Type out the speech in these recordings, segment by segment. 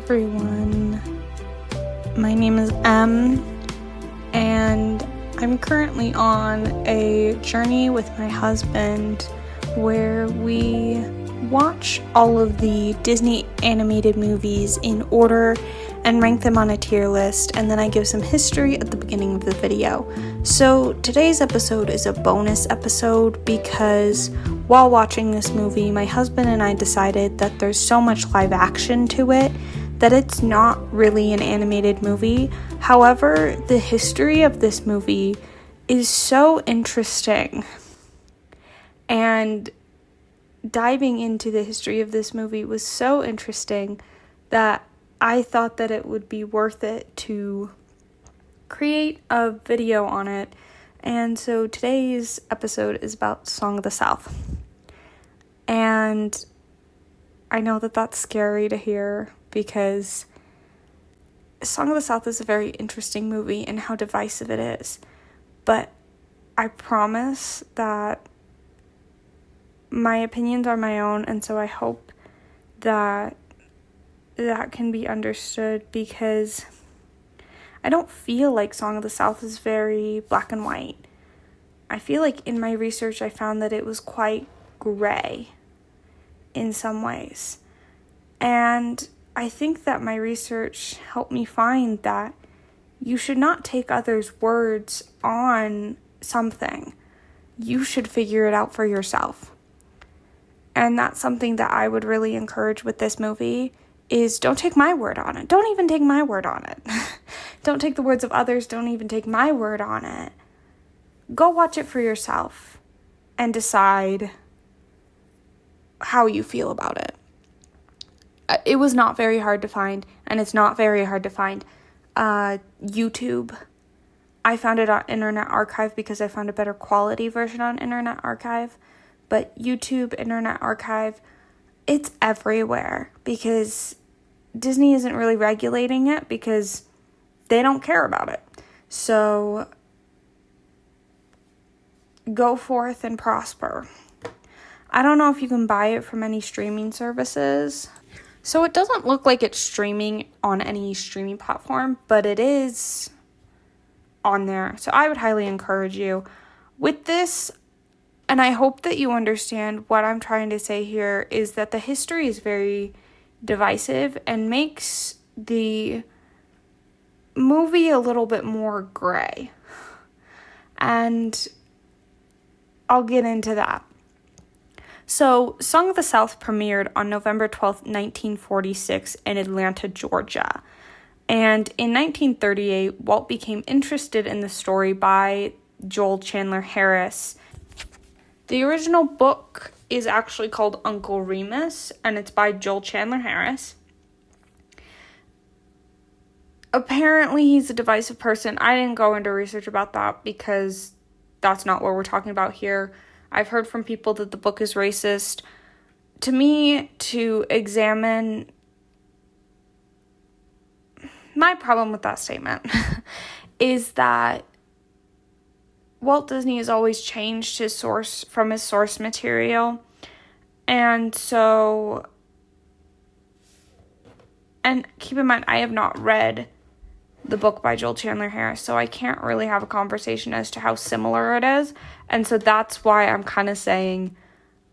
everyone. My name is Em, and I'm currently on a journey with my husband where we watch all of the Disney animated movies in order and rank them on a tier list, and then I give some history at the beginning of the video. So today's episode is a bonus episode because while watching this movie, my husband and I decided that there's so much live action to it that it's not really an animated movie. However, the history of this movie is so interesting. And diving into the history of this movie was so interesting that I thought that it would be worth it to create a video on it. And so today's episode is about Song of the South. And I know that that's scary to hear because Song of the South is a very interesting movie and how divisive it is. But I promise that my opinions are my own, and so I hope that can be understood because I don't feel like Song of the South is very black and white. I feel like in my research I found that it was quite gray in some ways. And I think that my research helped me find that you should not take others' words on something. You should figure it out for yourself. And that's something that I would really encourage with this movie is don't take my word on it. Don't even take my word on it. Don't take the words of others. Don't even take my word on it. Go watch it for yourself and decide how you feel about it. It was not very hard to find, and it's not very hard to find. YouTube, I found it on Internet Archive because I found a better quality version on Internet Archive. But YouTube, Internet Archive, it's everywhere because Disney isn't really regulating it because they don't care about it. So go forth and prosper. I don't know if you can buy it from any streaming services. So it doesn't look like it's streaming on any streaming platform, but it is on there. So I would highly encourage you with this. And I hope that you understand what I'm trying to say here is that the history is very divisive and makes the movie a little bit more gray. And I'll get into that. So, Song of the South premiered on November 12th, 1946 in Atlanta, Georgia. And in 1938, Walt became interested in the story by Joel Chandler Harris. The original book is actually called Uncle Remus, and it's by Joel Chandler Harris. Apparently, he's a divisive person. I didn't go into research about that because that's not what we're talking about here. I've heard from people that the book is racist. To me, to examine my problem with that statement is that Walt Disney has always changed his source from his source material. And so, and keep in mind, I have not read the book by Joel Chandler Harris, so I can't really have a conversation as to how similar it is. And so that's why I'm kind of saying,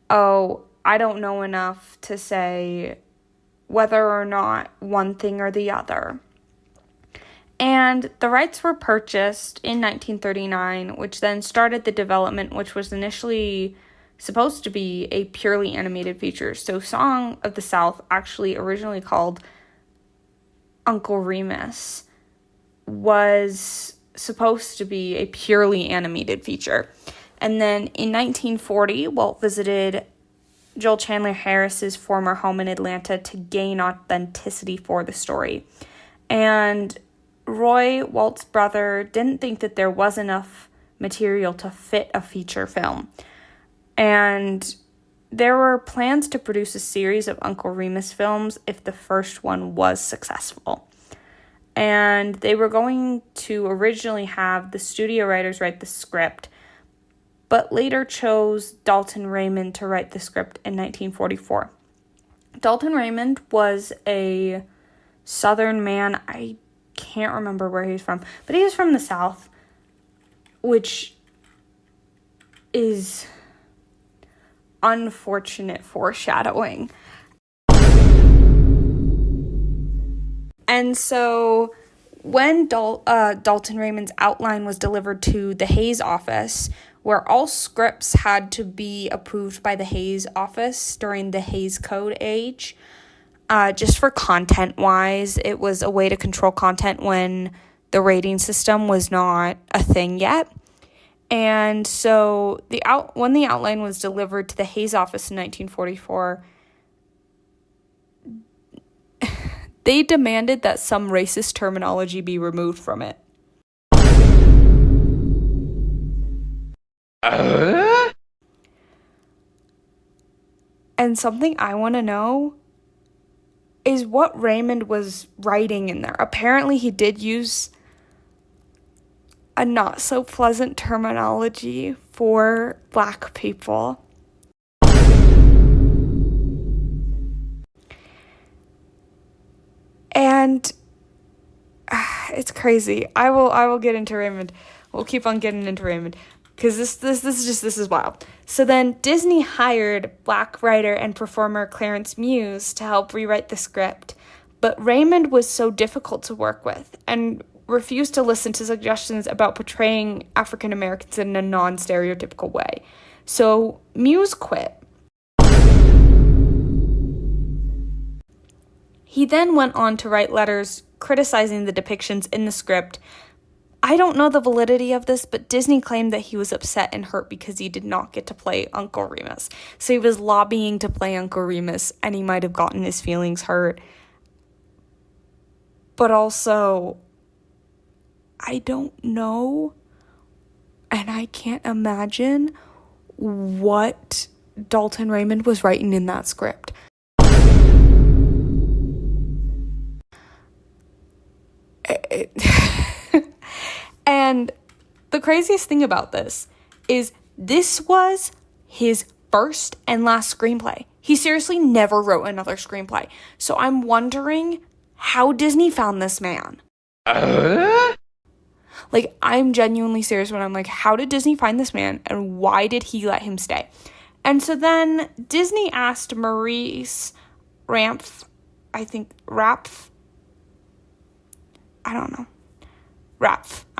oh, I don't know enough to say whether or not one thing or the other. And the rights were purchased in 1939, which then started the development, which was initially supposed to be a purely animated feature. So Song of the South, actually originally called Uncle Remus, was supposed to be a purely animated feature. And then in 1940, Walt visited Joel Chandler Harris's former home in Atlanta to gain authenticity for the story. And Roy, Walt's brother, didn't think that there was enough material to fit a feature film. And there were plans to produce a series of Uncle Remus films if the first one was successful. And they were going to originally have the studio writers write the script, but later chose Dalton Raymond to write the script in 1944. Dalton Raymond was a Southern man. I can't remember where he's from, but he was from the South, which is unfortunate foreshadowing. And so when Dalton Raymond's outline was delivered to the Hays office, where all scripts had to be approved by the Hays office during the Hays Code age, just for content-wise, it was a way to control content when the rating system was not a thing yet. And so when the outline was delivered to the Hays office in 1944, they demanded that some racist terminology be removed from it. And something I want to know is what Raymond was writing in there. Apparently, he did use a not so pleasant terminology for Black people. And it's crazy. I will get into Raymond. We'll keep on getting into Raymond because this is wild. So then Disney hired Black writer and performer Clarence Muse to help rewrite the script, but Raymond was so difficult to work with and refused to listen to suggestions about portraying African Americans in a non-stereotypical way. So Muse quit. He then went on to write letters criticizing the depictions in the script. I don't know the validity of this, but Disney claimed that he was upset and hurt because he did not get to play Uncle Remus. So he was lobbying to play Uncle Remus, and he might have gotten his feelings hurt. But also, I don't know, and I can't imagine what Dalton Raymond was writing in that script. And the craziest thing about this is this was his first and last screenplay. He seriously never wrote another screenplay. So I'm wondering how Disney found this man. Like, I'm genuinely serious when I'm like, how did Disney find this man and why did he let him stay? And so then Disney asked Maurice Rapf, I'm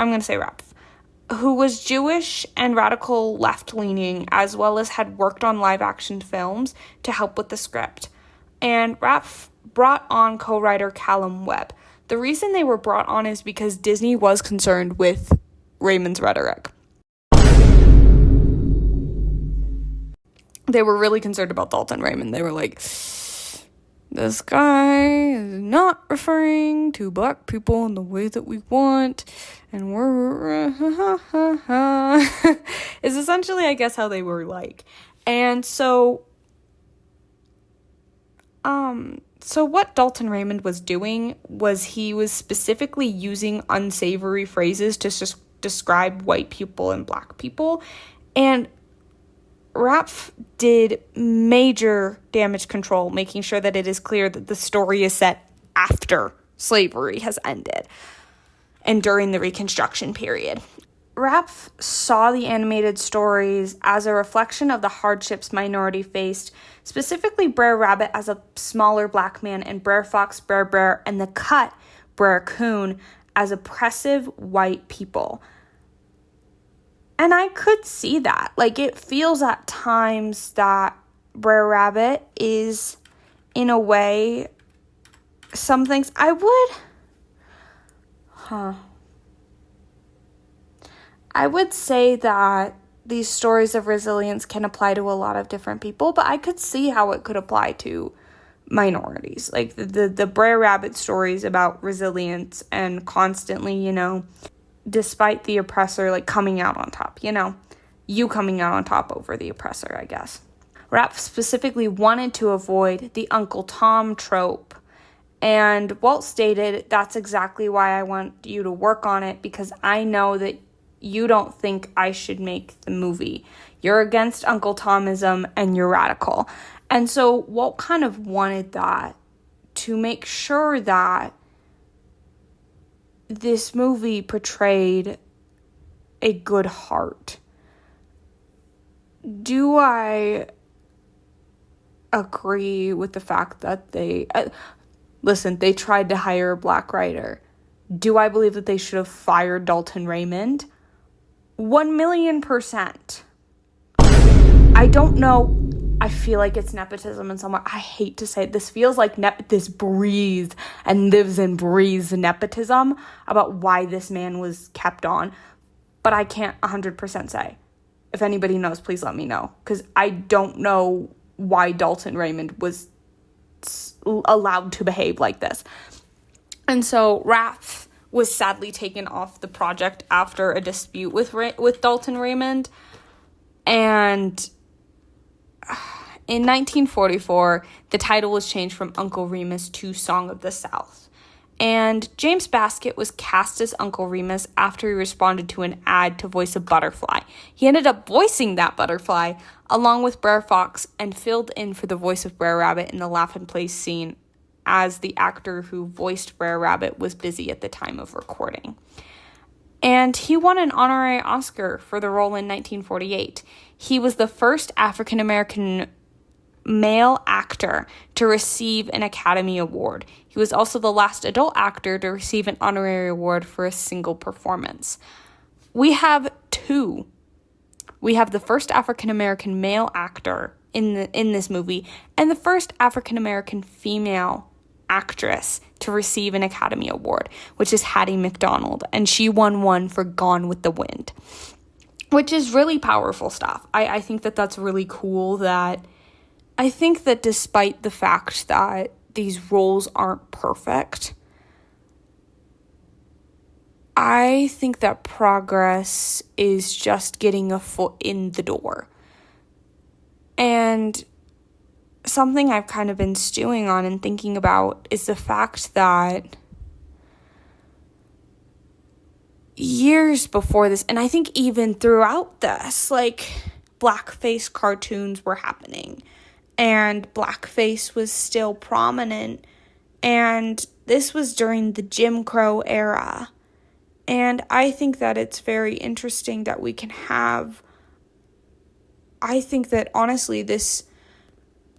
going to say Rapf, who was Jewish and radical left-leaning, as well as had worked on live-action films, to help with the script. And Rapf brought on co-writer Callum Webb. The reason they were brought on is because Disney was concerned with Raymond's rhetoric. They were really concerned about Dalton Raymond. They were like, this guy is not referring to Black people in the way that we want, and we're is essentially, I guess, how they were like. And so what Dalton Raymond was doing was he was specifically using unsavory phrases to describe white people and Black people, and Rapf did major damage control, making sure that it is clear that the story is set after slavery has ended and during the Reconstruction period. Rapf saw the animated stories as a reflection of the hardships minority faced, specifically Brer Rabbit as a smaller Black man and Brer Fox, Brer Bear, and the cut Brer Coon as oppressive white people. And I could see that. Like, it feels at times that Brer Rabbit is, in a way, some things I would say that these stories of resilience can apply to a lot of different people, but I could see how it could apply to minorities. Like, the Brer Rabbit stories about resilience and constantly, despite the oppressor, like, coming out on top, you coming out on top over the oppressor, I guess. Rapf specifically wanted to avoid the Uncle Tom trope, and Walt stated, that's exactly why I want you to work on it, because I know that you don't think I should make the movie. You're against Uncle Tomism, and you're radical. And so Walt kind of wanted that to make sure that this movie portrayed a good heart. Do I agree with the fact that they tried to hire a black writer? Do I believe that they should have fired Dalton Raymond? 1,000,000%. I don't know. I feel like it's nepotism in some way. I hate to say it. This feels like this breathes and lives and breathes nepotism about why this man was kept on. But I can't 100% say. If anybody knows, please let me know. Because I don't know why Dalton Raymond was allowed to behave like this. And so Rath was sadly taken off the project after a dispute with Dalton Raymond. And in 1944, the title was changed from Uncle Remus to Song of the South. And James Baskett was cast as Uncle Remus after he responded to an ad to voice a butterfly. He ended up voicing that butterfly along with Brer Fox and filled in for the voice of Brer Rabbit in the Laugh and Play scene, as the actor who voiced Brer Rabbit was busy at the time of recording. And he won an honorary Oscar for the role in 1948. He was the first African-American male actor to receive an Academy Award. He was also the last adult actor to receive an honorary award for a single performance. We have two. We have the first African-American male actor in this movie and the first African-American female actress to receive an Academy Award, which is Hattie McDonald, and she won one for Gone with the Wind, which is really powerful stuff. I think that that's really cool. That I think that despite the fact that these roles aren't perfect, I think that progress is just getting a foot in the door. And something I've kind of been stewing on and thinking about is the fact that years before this, and I think even throughout this, like, blackface cartoons were happening, and blackface was still prominent, and this was during the Jim Crow era. And I think that it's very interesting that we can have, I think that honestly this,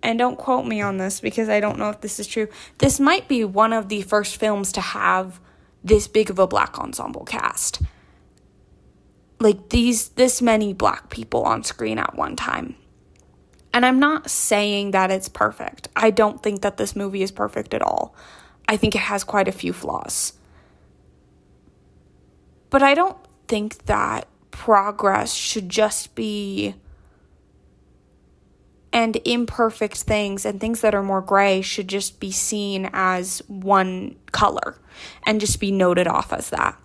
and don't quote me on this because I don't know if this is true, this might be one of the first films to have this big of a black ensemble cast. Like this many black people on screen at one time. And I'm not saying that it's perfect. I don't think that this movie is perfect at all. I think it has quite a few flaws. But I don't think that progress should just be, and imperfect things and things that are more gray should just be seen as one color and just be noted off as that.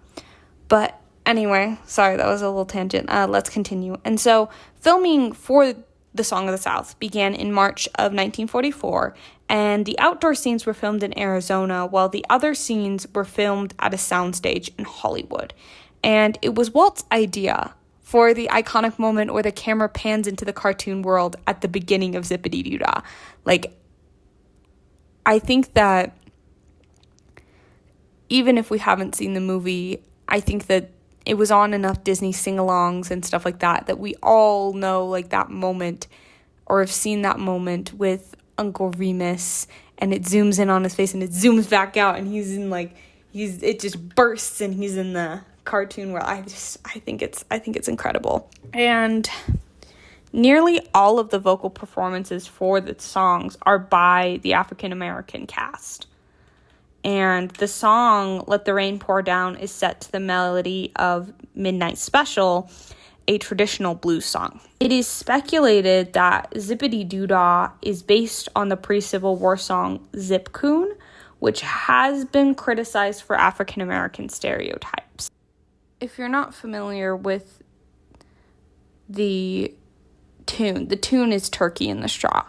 But anyway, sorry, that was a little tangent. Let's continue. And so filming for the Song of the South began in March of 1944, and the outdoor scenes were filmed in Arizona, while the other scenes were filmed at a soundstage in Hollywood. And it was Walt's idea for the iconic moment where the camera pans into the cartoon world at the beginning of Zip-a-dee-doo-dah. Like, I think that even if we haven't seen the movie, I think that it was on enough Disney sing-alongs and stuff like that that we all know, like, that moment, or have seen that moment with Uncle Remus, and it zooms in on his face and it zooms back out, and he's in, like, it just bursts and he's in the cartoon world. I think it's incredible. And nearly all of the vocal performances for the songs are by the African American cast. And the song Let the Rain Pour Down is set to the melody of Midnight Special, a traditional blues song. It is speculated that Zip-a-dee-doo-dah is based on the pre-Civil War song Zip Coon, which has been criticized for African American stereotypes. If you're not familiar with the tune is Turkey in the Straw.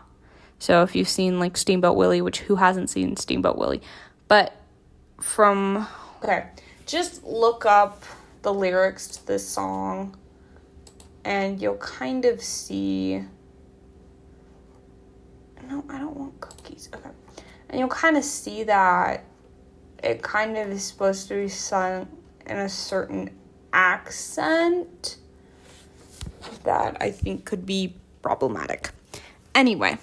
So if you've seen, like, Steamboat Willie, which who hasn't seen Steamboat Willie? But just look up the lyrics to this song and you'll kind of see, no, I don't want cookies, okay. And you'll kind of see that it kind of is supposed to be sung in a certain accent that I think could be problematic. Anyway,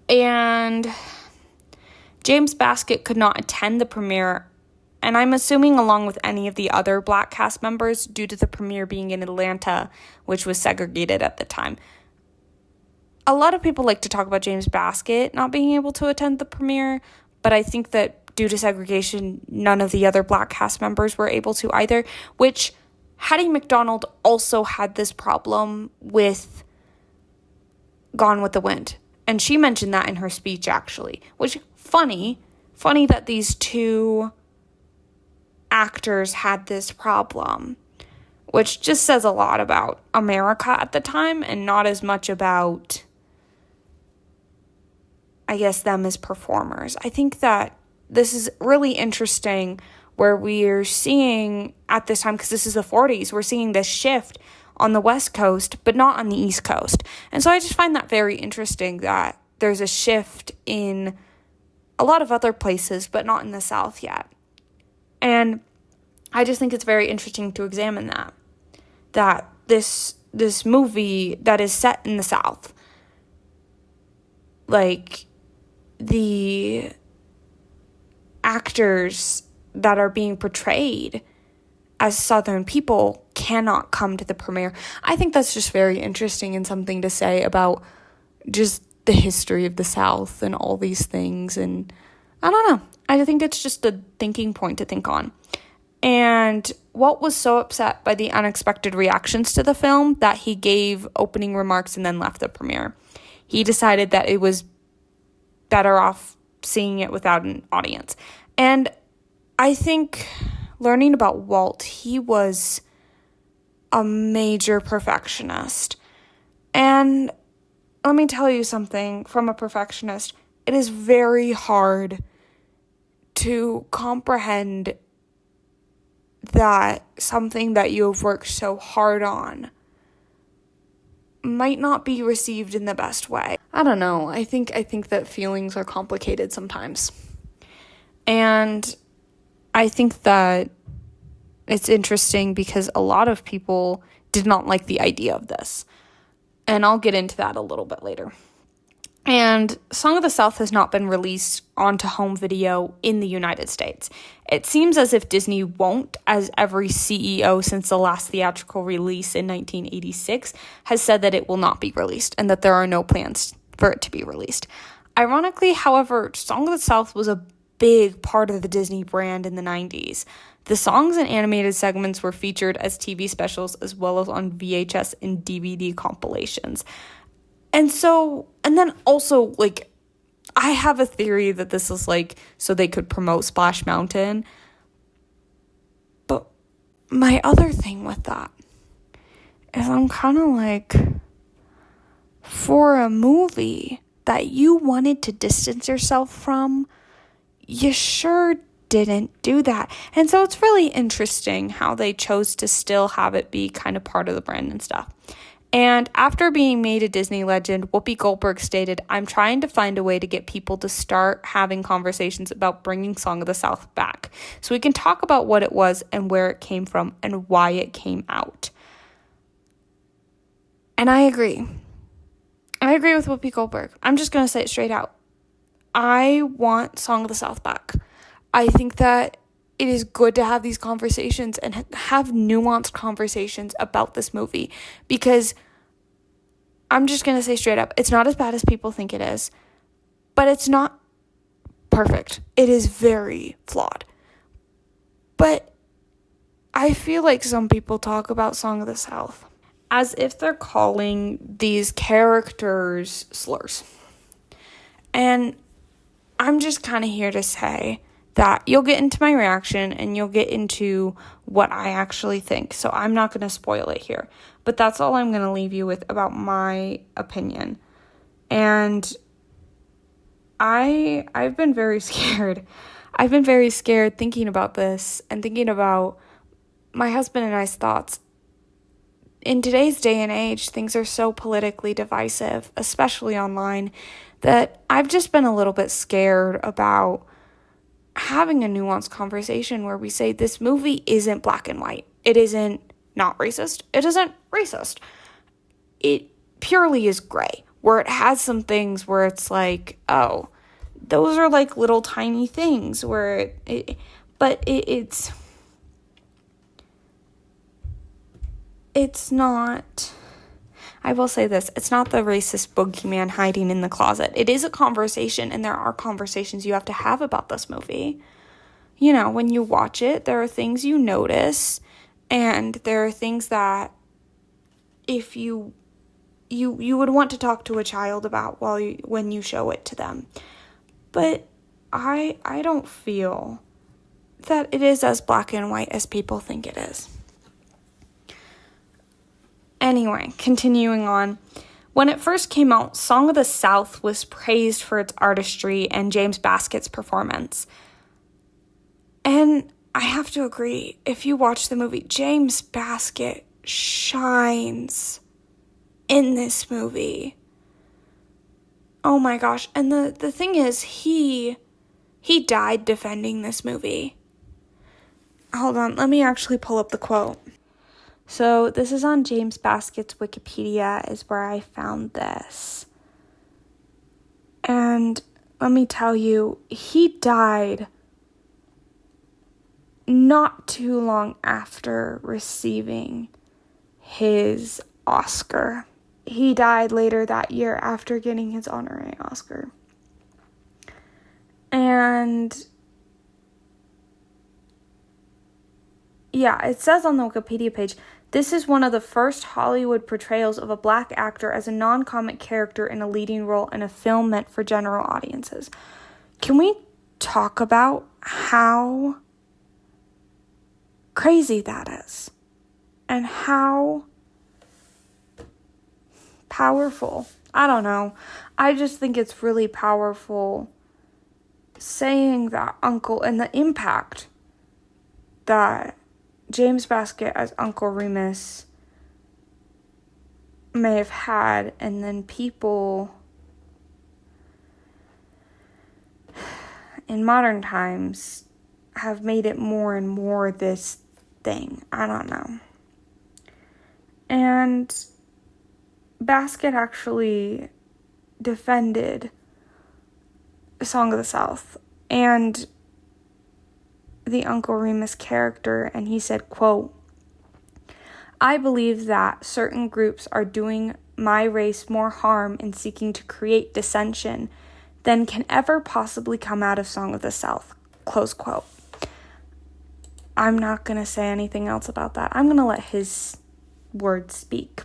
and James Baskett could not attend the premiere, and I'm assuming along with any of the other Black cast members, due to the premiere being in Atlanta, which was segregated at the time. A lot of people like to talk about James Baskett not being able to attend the premiere, but I think that due to segregation, none of the other Black cast members were able to either, which Hattie McDonald also had this problem with Gone with the Wind. And she mentioned that in her speech, actually, which funny that these two actors had this problem, which just says a lot about America at the time and not as much about, I guess, them as performers. I think that this is really interesting where we're seeing at this time, because this is the 40s, we're seeing this shift on the West Coast, but not on the East Coast. And so I just find that very interesting that there's a shift in a lot of other places, but not in the South yet. And I just think it's very interesting to examine that this movie that is set in the South, like, the actors that are being portrayed as Southern people cannot come to the premiere. I think that's just very interesting and something to say about just the history of the South and all these things. And I don't know. I think it's just a thinking point to think on. And Walt was so upset by the unexpected reactions to the film that he gave opening remarks and then left the premiere. He decided that it was better off seeing it without an audience. And I think learning about Walt, he was a major perfectionist. And let me tell you something from a perfectionist. It is very hard to comprehend that something that you have worked so hard on might not be received in the best way. I don't know. I think that feelings are complicated sometimes. And I think that it's interesting because a lot of people did not like the idea of this. And I'll get into that a little bit later. And Song of the South has not been released onto home video in the United States. It seems as if Disney won't, as every CEO since the last theatrical release in 1986 has said that it will not be released and that there are no plans for it to be released. Ironically, however, Song of the South was a big part of the Disney brand in the 90s. The songs and animated segments were featured as TV specials as well as on VHS and DVD compilations. And then also, like, I have a theory that this is, like, so they could promote Splash Mountain. But my other thing with that is I'm kind of like, for a movie that you wanted to distance yourself from, you sure didn't do that. And so it's really interesting how they chose to still have it be kind of part of the brand and stuff. And after being made a Disney legend, Whoopi Goldberg stated, "I'm trying to find a way to get people to start having conversations about bringing Song of the South back so we can talk about what it was and where it came from and why it came out." And I agree. I agree with Whoopi Goldberg. I'm just going to say it straight out. I want Song of the South back. I think that it is good to have these conversations and have nuanced conversations about this movie, because I'm just going to say straight up, it's not as bad as people think it is, but it's not perfect. It is very flawed. But I feel like some people talk about Song of the South as if they're calling these characters slurs. And I'm just kind of here to say that you'll get into my reaction and you'll get into what I actually think. So I'm not going to spoil it here. But that's all I'm going to leave you with about my opinion. And I've been very scared. I've been very scared thinking about this and thinking about my husband and I's thoughts. In today's day and age, things are so politically divisive, especially online, that I've just been a little bit scared about having a nuanced conversation where we say this movie isn't black and white. It isn't not racist. It isn't racist. It purely is gray, where it has some things where it's like, oh, those are like little tiny things where it's not, I will say this, it's not the racist boogeyman hiding in the closet. It is a conversation, and there are conversations you have to have about this movie. You know, when you watch it, there are things you notice, and there are things that if you would want to talk to a child about when you show it to them. But I don't feel that it is as black and white as people think it is. Anyway, continuing on. When it first came out, Song of the South was praised for its artistry and James Baskett's performance. And I have to agree, if you watch the movie, James Baskett shines in this movie. Oh my gosh. And the thing is, he died defending this movie. Hold on, let me actually pull up the quote. So this is on James Baskett's Wikipedia is where I found this. And let me tell you, he died not too long after receiving his Oscar. He died later that year after getting his honorary Oscar. And yeah, it says on the Wikipedia page, this is one of the first Hollywood portrayals of a black actor as a non-comic character in a leading role in a film meant for general audiences. Can we talk about how crazy that is? And how powerful. I don't know. I just think it's really powerful saying that Uncle and the impact that James Baskett as Uncle Remus may have had, and then people in modern times have made it more and more this thing. I don't know. And Baskett actually defended Song of the South and the Uncle Remus character, and he said, quote, I believe that certain groups are doing my race more harm in seeking to create dissension than can ever possibly come out of Song of the South, close quote. I'm not going to say anything else about that. I'm going to let his words speak.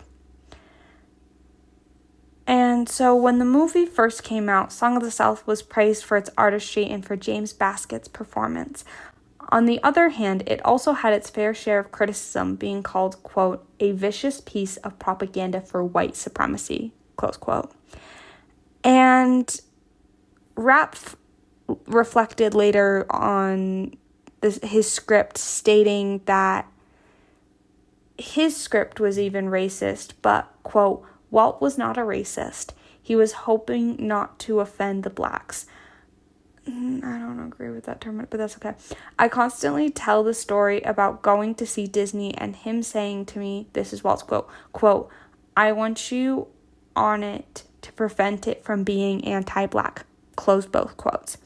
And so when the movie first came out, Song of the South was praised for its artistry and for James Baskett's performance. On the other hand, it also had its fair share of criticism, being called, quote, a vicious piece of propaganda for white supremacy, close quote. And Rapp reflected later on his script, stating that his script was even racist, but, quote, Walt was not a racist. He was hoping not to offend the blacks. I don't agree with that term, but that's okay. I constantly tell the story about going to see Disney and him saying to me, this is Walt's quote, I want you on it to prevent it from being anti-black, close both quotes.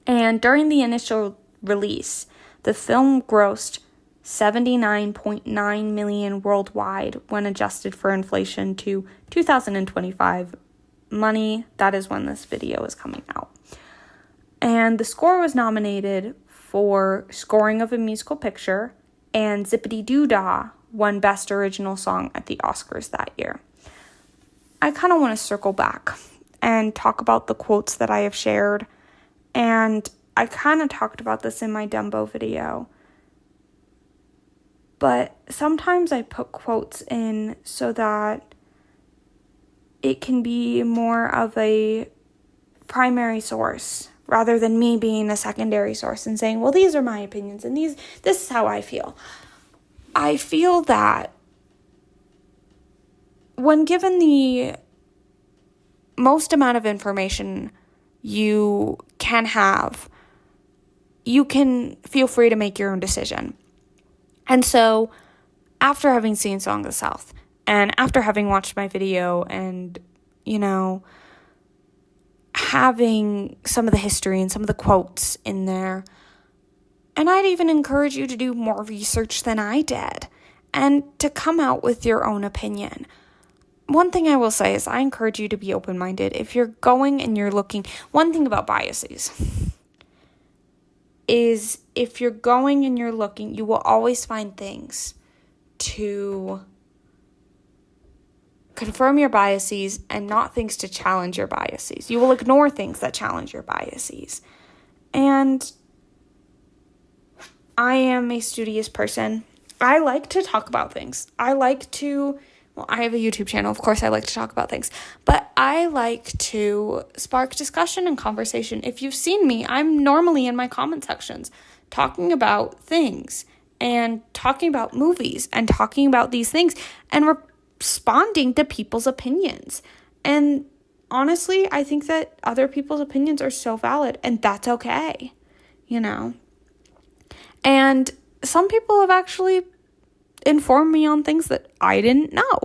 And during the initial release, the film grossed $79.9 million worldwide when adjusted for inflation to 2025 money. That is when this video is coming out. And the score was nominated for Scoring of a Musical Picture, and Zip-a-dee-doo-dah won Best Original Song at the Oscars that year. I kind of want to circle back and talk about the quotes that I have shared, and I kind of talked about this in my Dumbo video, but sometimes I put quotes in so that it can be more of a primary source rather than me being a secondary source and saying, well, these are my opinions and this is how I feel. I feel that when given the most amount of information you can have, you can feel free to make your own decision. And so after having seen Song of the South, and after having watched my video and, having some of the history and some of the quotes in there, and I'd even encourage you to do more research than I did and to come out with your own opinion. One thing I will say is I encourage you to be open-minded. If you're going and you're looking, one thing about biases is if you're going and you're looking, you will always find things to confirm your biases and not things to challenge your biases. You will ignore things that challenge your biases. And I am a studious person. I like to talk about things. I have a YouTube channel. Of course, I like to talk about things. But I like to spark discussion and conversation. If you've seen me, I'm normally in my comment sections talking about things and talking about movies and talking about these things and responding to people's opinions. And honestly, I think that other people's opinions are so valid, and that's okay, And some people have actually informed me on things that I didn't know.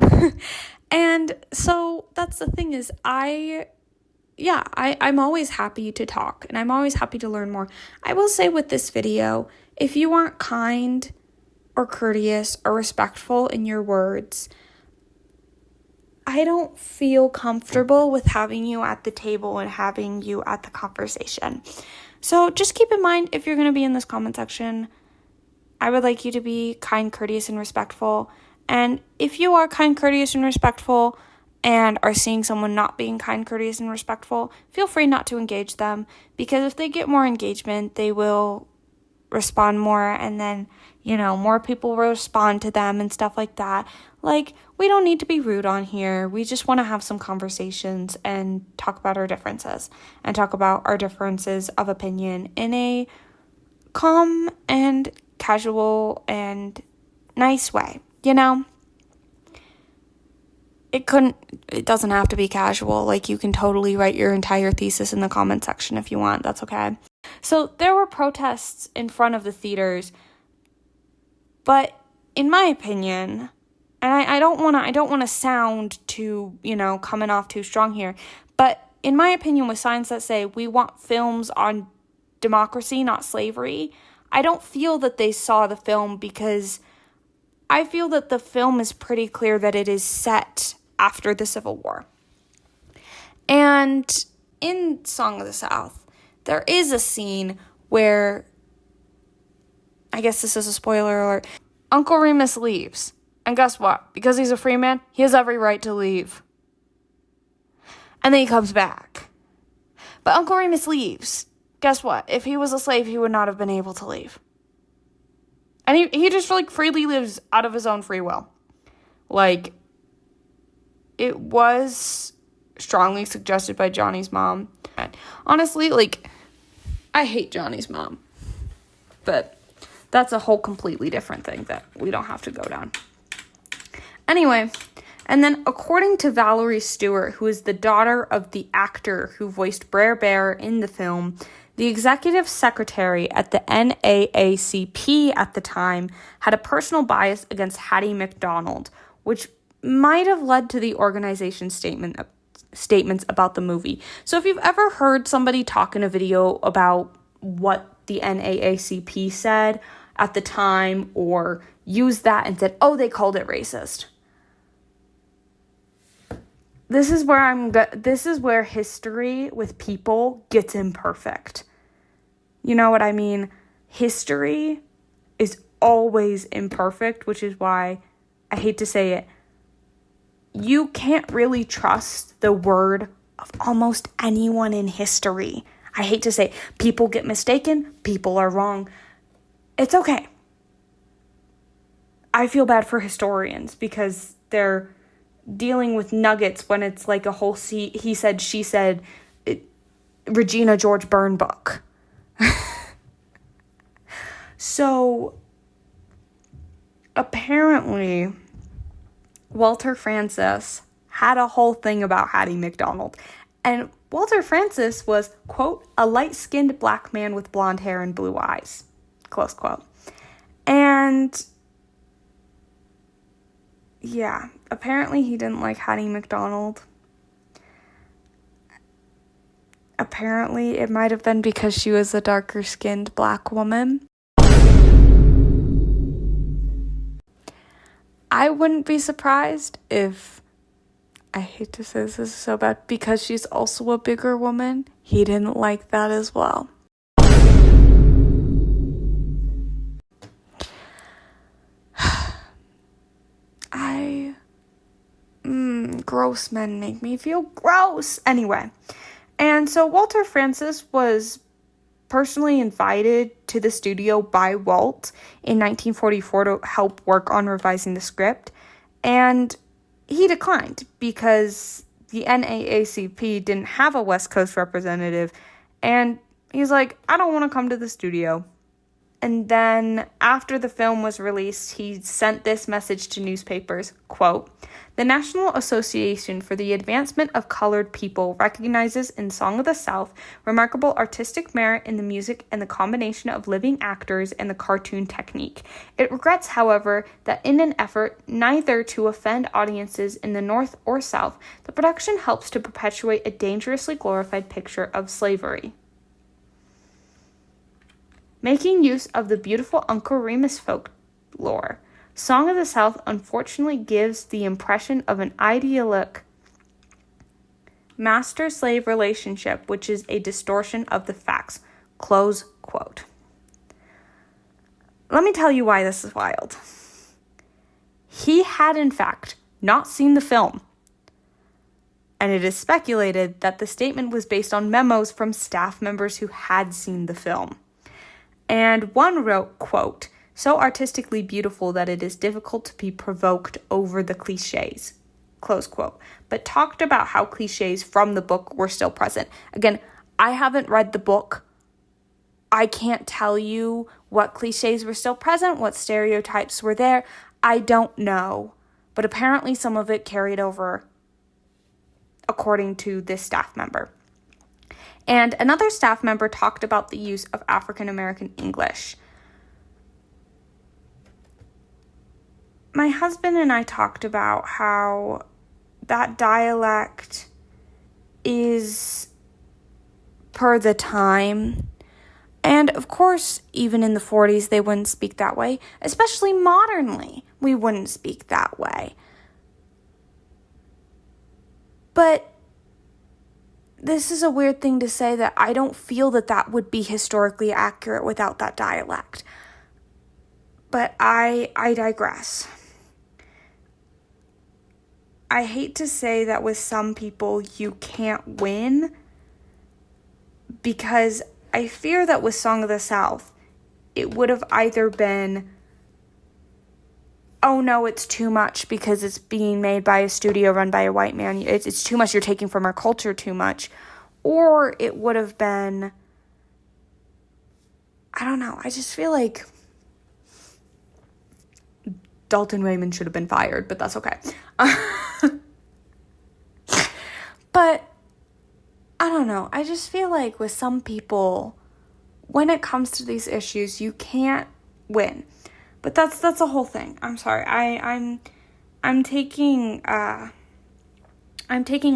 And so that's the thing is I'm always happy to talk, and I'm always happy to learn more. I will say with this video, if you aren't kind or courteous or respectful in your words, I don't feel comfortable with having you at the table and having you at the conversation. So just keep in mind, if you're going to be in this comment section, I would like you to be kind, courteous, and respectful. And if you are kind, courteous, and respectful and are seeing someone not being kind, courteous, and respectful, feel free not to engage them, because if they get more engagement, they will respond more, and then, more people will respond to them and stuff like that. We don't need to be rude on here. We just want to have some conversations and talk about our differences and talk about our differences of opinion in a calm and casual and nice way, It doesn't have to be casual. You can totally write your entire thesis in the comment section if you want. That's okay. So there were protests in front of the theaters, but in my opinion, and I don't want to sound too, coming off too strong here, but in my opinion, with signs that say we want films on democracy, not slavery, I don't feel that they saw the film, because I feel that the film is pretty clear that it is set after the Civil War. And in Song of the South, there is a scene where, I guess this is a spoiler alert, Uncle Remus leaves. And guess what? Because he's a free man, he has every right to leave. And then he comes back. But Uncle Remus leaves. Guess what? If he was a slave, he would not have been able to leave. And he just freely lives out of his own free will. It was strongly suggested by Johnny's mom. Honestly, I hate Johnny's mom. But that's a whole completely different thing that we don't have to go down. Anyway, and then according to Valerie Stewart, who is the daughter of the actor who voiced Brer Bear in the film, the executive secretary at the NAACP at the time had a personal bias against Hattie McDonald, which might have led to the organization's statements about the movie. So if you've ever heard somebody talk in a video about what the NAACP said at the time, or used that and said, oh, they called it racist, this is where history with people gets imperfect. You know what I mean? History is always imperfect, which is why I hate to say it. You can't really trust the word of almost anyone in history. I hate to say it. People get mistaken. People are wrong. It's okay. I feel bad for historians because they're dealing with nuggets when it's a whole he said, she said, Regina George Byrne book. So, apparently, Walter Francis had a whole thing about Hattie McDonald. And Walter Francis was, quote, a light-skinned black man with blonde hair and blue eyes, close quote. And yeah, apparently he didn't like Hattie McDonald. Apparently it might have been because she was a darker-skinned black woman. I wouldn't be surprised if, I hate to say this is so bad, because she's also a bigger woman, he didn't like that as well. Gross men make me feel gross. Anyway, and so Walter Francis was personally invited to the studio by Walt in 1944 to help work on revising the script, and he declined because the NAACP didn't have a West Coast representative, and he's like, I don't want to come to the studio. And then after the film was released, he sent this message to newspapers, quote, the National Association for the Advancement of Colored People recognizes in Song of the South remarkable artistic merit in the music and the combination of living actors and the cartoon technique. It regrets, however, that in an effort neither to offend audiences in the North or South, the production helps to perpetuate a dangerously glorified picture of slavery. Making use of the beautiful Uncle Remus folklore, Song of the South unfortunately gives the impression of an idyllic master-slave relationship, which is a distortion of the facts. Close quote. Let me tell you why this is wild. He had, in fact, not seen the film, and it is speculated that the statement was based on memos from staff members who had seen the film. And one wrote, quote, so artistically beautiful that it is difficult to be provoked over the cliches, close quote, but talked about how cliches from the book were still present. Again, I haven't read the book. I can't tell you what cliches were still present, what stereotypes were there. I don't know. But apparently some of it carried over, according to this staff member. And another staff member talked about the use of African American English. My husband and I talked about how that dialect is per the time. And of course, even in the 40s, they wouldn't speak that way. Especially modernly, we wouldn't speak that way. But this is a weird thing to say, that I don't feel that that would be historically accurate without that dialect. But I digress. I hate to say that with some people you can't win, because I fear that with Song of the South, it would have either been, oh no, it's too much because it's being made by a studio run by a white man. It's too much, you're taking from our culture too much. Or it would have been, I don't know, I just feel like Dalton Raymond should have been fired, but that's okay. But I don't know, I just feel like with some people, when it comes to these issues, you can't win. But that's a whole thing. I'm sorry. I'm taking a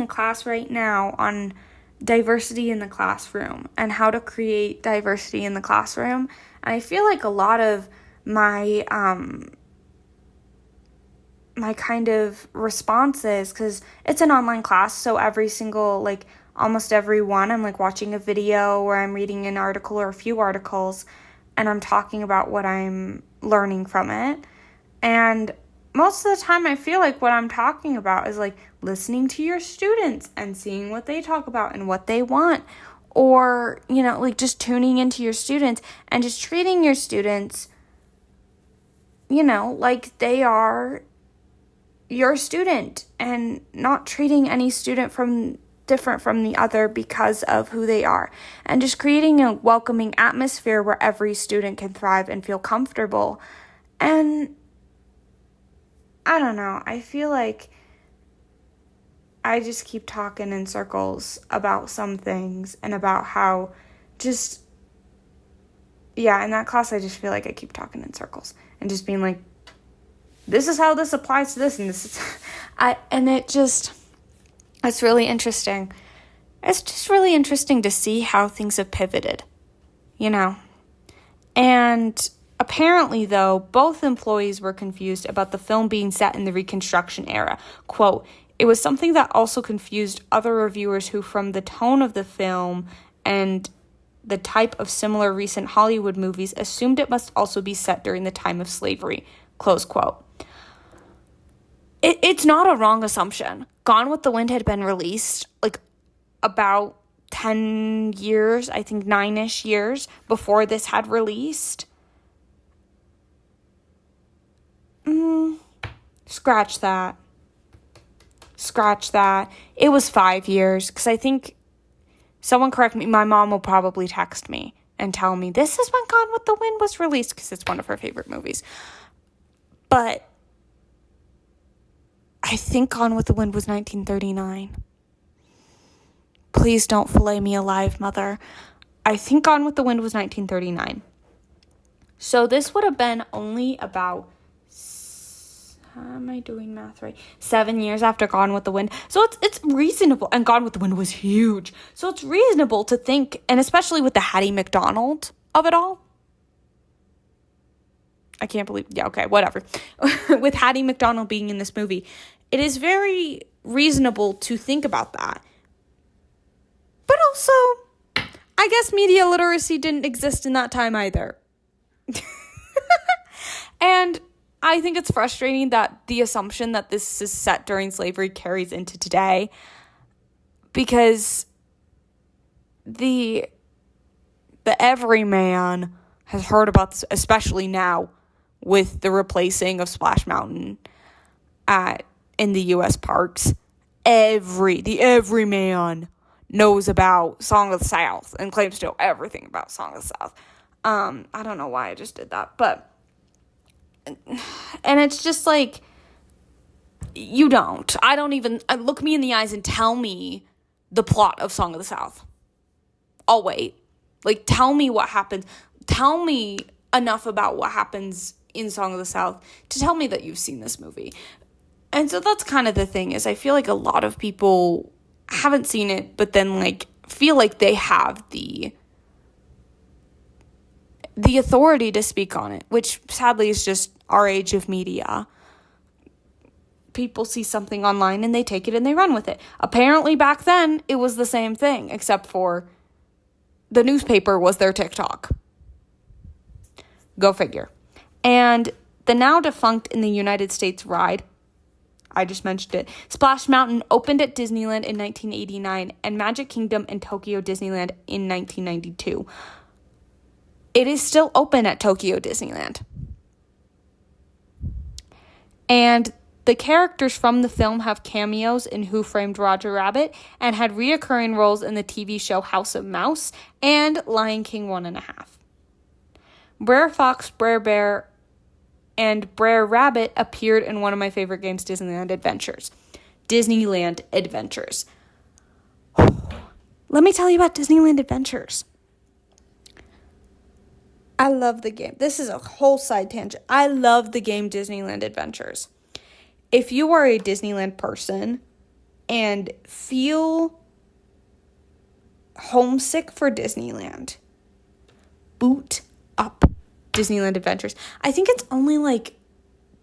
class right now on diversity in the classroom and how to create diversity in the classroom. And I feel like a lot of my my kind of responses, because it's an online class, so every single, like almost every one, I'm like watching a video or I'm reading an article or a few articles, and I'm talking about what I'm learning from it. And most of the time I feel like what I'm talking about is like listening to your students and seeing what they talk about and what they want, or, you know, like just tuning into your students and just treating your students, you know, like they are your student, and not treating any student different from the other because of who they are, and just creating a welcoming atmosphere where every student can thrive and feel comfortable. And I don't know, I feel like I just keep talking in circles about some things and about how just, yeah, in that class I just feel like I keep talking in circles and just being like, this is how this applies to this and this is, it's really interesting. It's just really interesting to see how things have pivoted, you know. And apparently, though, both employees were confused about the film being set in the Reconstruction era. Quote, it was something that also confused other reviewers who, from the tone of the film and the type of similar recent Hollywood movies, assumed it must also be set during the time of slavery. Close quote. It's not a wrong assumption. Gone with the Wind had been released, like, about 10 years, I think 9-ish years before this had released. Scratch that. It was 5 years, because I think, someone correct me, my mom will probably text me and tell me, this is when Gone with the Wind was released, because it's one of her favorite movies. But I think Gone with the Wind was 1939. Please don't fillet me alive, Mother. I think Gone with the Wind was 1939. So this would have been only about, how am I doing math right? 7 years after Gone with the Wind. So it's reasonable. And Gone with the Wind was huge. So it's reasonable to think, and especially with the Hattie McDonald of it all. I can't believe, yeah, okay, whatever. With Hattie McDonald being in this movie, it is very reasonable to think about that. But also, I guess media literacy didn't exist in that time either. And I think it's frustrating that the assumption that this is set during slavery carries into today, because the everyman has heard about this, especially now with the replacing of Splash Mountain in the U.S. parks. The everyman knows about Song of the South and claims to know everything about Song of the South. I don't know why I just did that, but, and it's just like, you don't. Look me in the eyes and tell me the plot of Song of the South. I'll wait. Like, tell me what happens. Tell me enough about what happens in Song of the South to tell me that you've seen this movie. And so that's kind of the thing, is I feel like a lot of people haven't seen it, but then, like, feel like they have the authority to speak on it, which sadly is just our age of media. People see something online and they take it and they run with it. Apparently back then it was the same thing, except for the newspaper was their TikTok. Go figure. And the now defunct in the United States ride, I just mentioned it, Splash Mountain opened at Disneyland in 1989 and Magic Kingdom and Tokyo Disneyland in 1992. It is still open at Tokyo Disneyland. And the characters from the film have cameos in Who Framed Roger Rabbit and had reoccurring roles in the TV show House of Mouse and Lion King 1.5. Brer Fox, Brer Bear, and Brer Rabbit appeared in one of my favorite games, Disneyland Adventures. Let me tell you about Disneyland Adventures. I love the game. This is a whole side tangent. I love the game Disneyland Adventures. If you are a Disneyland person and feel homesick for Disneyland, boot up Disneyland Adventures. I think it's only like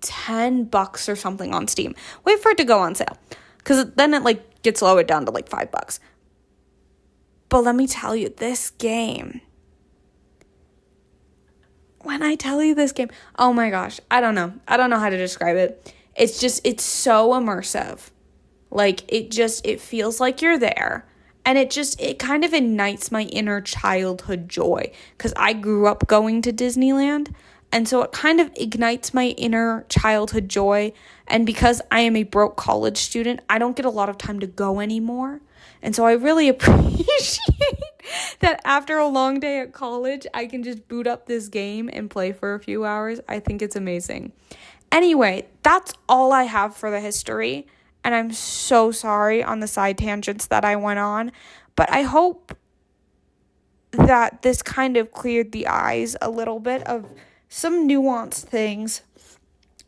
$10 or something on Steam. Wait for it to go on sale, because then it like gets lowered down to like $5. But let me tell you, this game, when I tell you this game, oh my gosh, I don't know how to describe it. It's so immersive. Like, it feels like you're there. And it kind of ignites my inner childhood joy, because I grew up going to Disneyland. And so it kind of ignites my inner childhood joy. And because I am a broke college student, I don't get a lot of time to go anymore. And so I really appreciate that after a long day at college, I can just boot up this game and play for a few hours. I think it's amazing. Anyway, that's all I have for the history. and I'm so sorry on the side tangents that I went on, but I hope that this kind of cleared the eyes a little bit of some nuanced things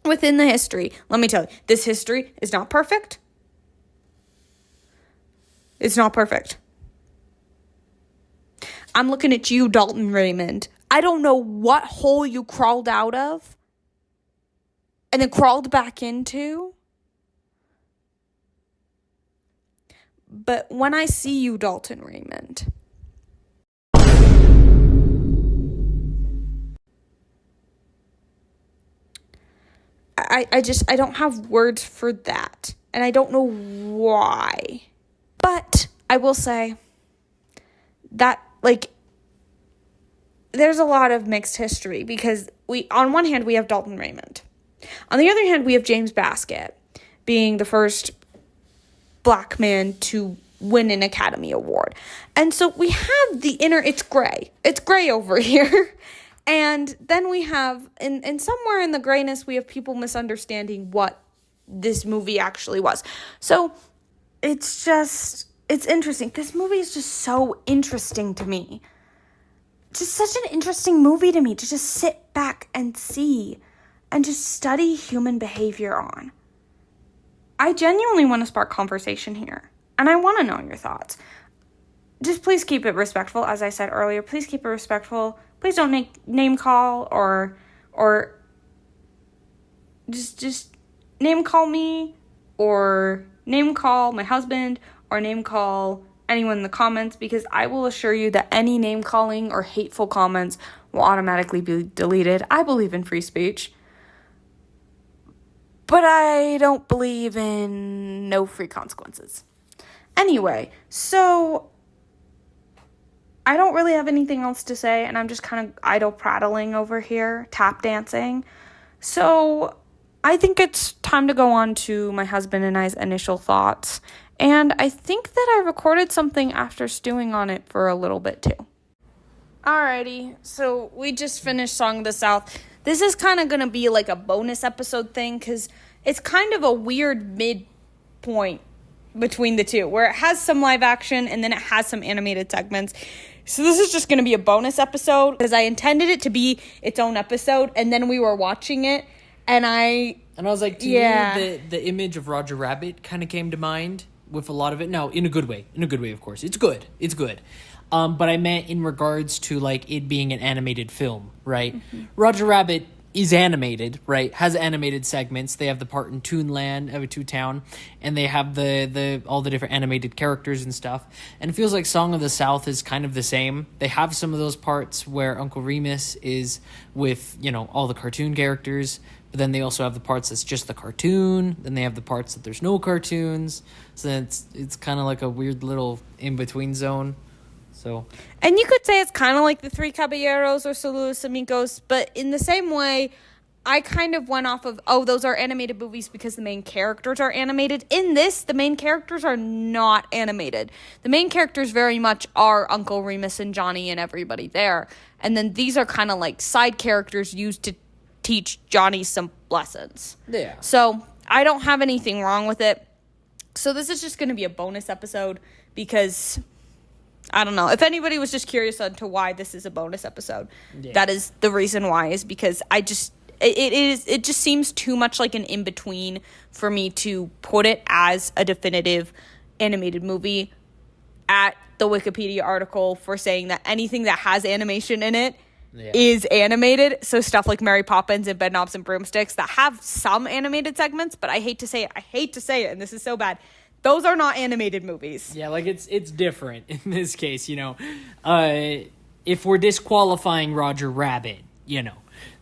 within the history. Let me tell you, this history is not perfect. It's not perfect. I'm looking at you, Dalton Raymond. I don't know what hole you crawled out of and then crawled back into. But when I see you, Dalton Raymond, I don't have words for that. And I don't know why. But I will say that, like, there's a lot of mixed history because on one hand, we have Dalton Raymond. On the other hand, we have James Baskett being the first Black man to win an Academy Award. And so we have it's gray. It's gray over here. And then we have, and somewhere in the grayness, we have people misunderstanding what this movie actually was. So it's interesting. This movie is just so interesting to me. Just such an interesting movie to me to just sit back and see and just study human behavior on. I genuinely want to spark conversation here, and I want to know your thoughts. Just please keep it respectful, as I said earlier. Please keep it respectful. Please don't name call or just name call me or name call my husband or name call anyone in the comments, because I will assure you that any name calling or hateful comments will automatically be deleted. I believe in free speech, but I don't believe in no free consequences. Anyway, so I don't really have anything else to say, and I'm just kind of idle prattling over here, tap dancing. So I think it's time to go on to my husband and I's initial thoughts. And I think that I recorded something after stewing on it for a little bit too. Alrighty, so we just finished Song of the South. This is kind of going to be like a bonus episode thing because it's kind of a weird midpoint between the two, where it has some live action and then it has some animated segments. So this is just going to be a bonus episode because I intended it to be its own episode, and then we were watching it, and I was like, to me, the image of Roger Rabbit kind of came to mind with a lot of it. No, in a good way, of course. It's good. But I meant in regards to, like, it being an animated film, right? Mm-hmm. Roger Rabbit is animated, right? Has animated segments. They have the part in Toontown, and they have the all the different animated characters and stuff. And it feels like Song of the South is kind of the same. They have some of those parts where Uncle Remus is with, all the cartoon characters, but then they also have the parts that's just the cartoon. Then they have the parts that there's no cartoons. So it's kind of like a weird little in-between zone. So, and you could say it's kind of like the Three Caballeros or Saludos Amigos, but in the same way, I kind of went off of, those are animated movies because the main characters are animated. In this, the main characters are not animated. The main characters very much are Uncle Remus and Johnny and everybody there. And then these are kind of like side characters used to teach Johnny some lessons. Yeah. So, I don't have anything wrong with it. So, this is just going to be a bonus episode because I don't know. If anybody was just curious as to why this is a bonus episode, that is the reason why, is because it just seems too much like an in-between for me to put it as a definitive animated movie at the Wikipedia article for saying that anything that has animation in it is animated. So stuff like Mary Poppins and Bedknobs and Broomsticks that have some animated segments, but I hate to say it, and this is so bad. Those are not animated movies. Yeah, like it's different in this case, if we're disqualifying Roger Rabbit,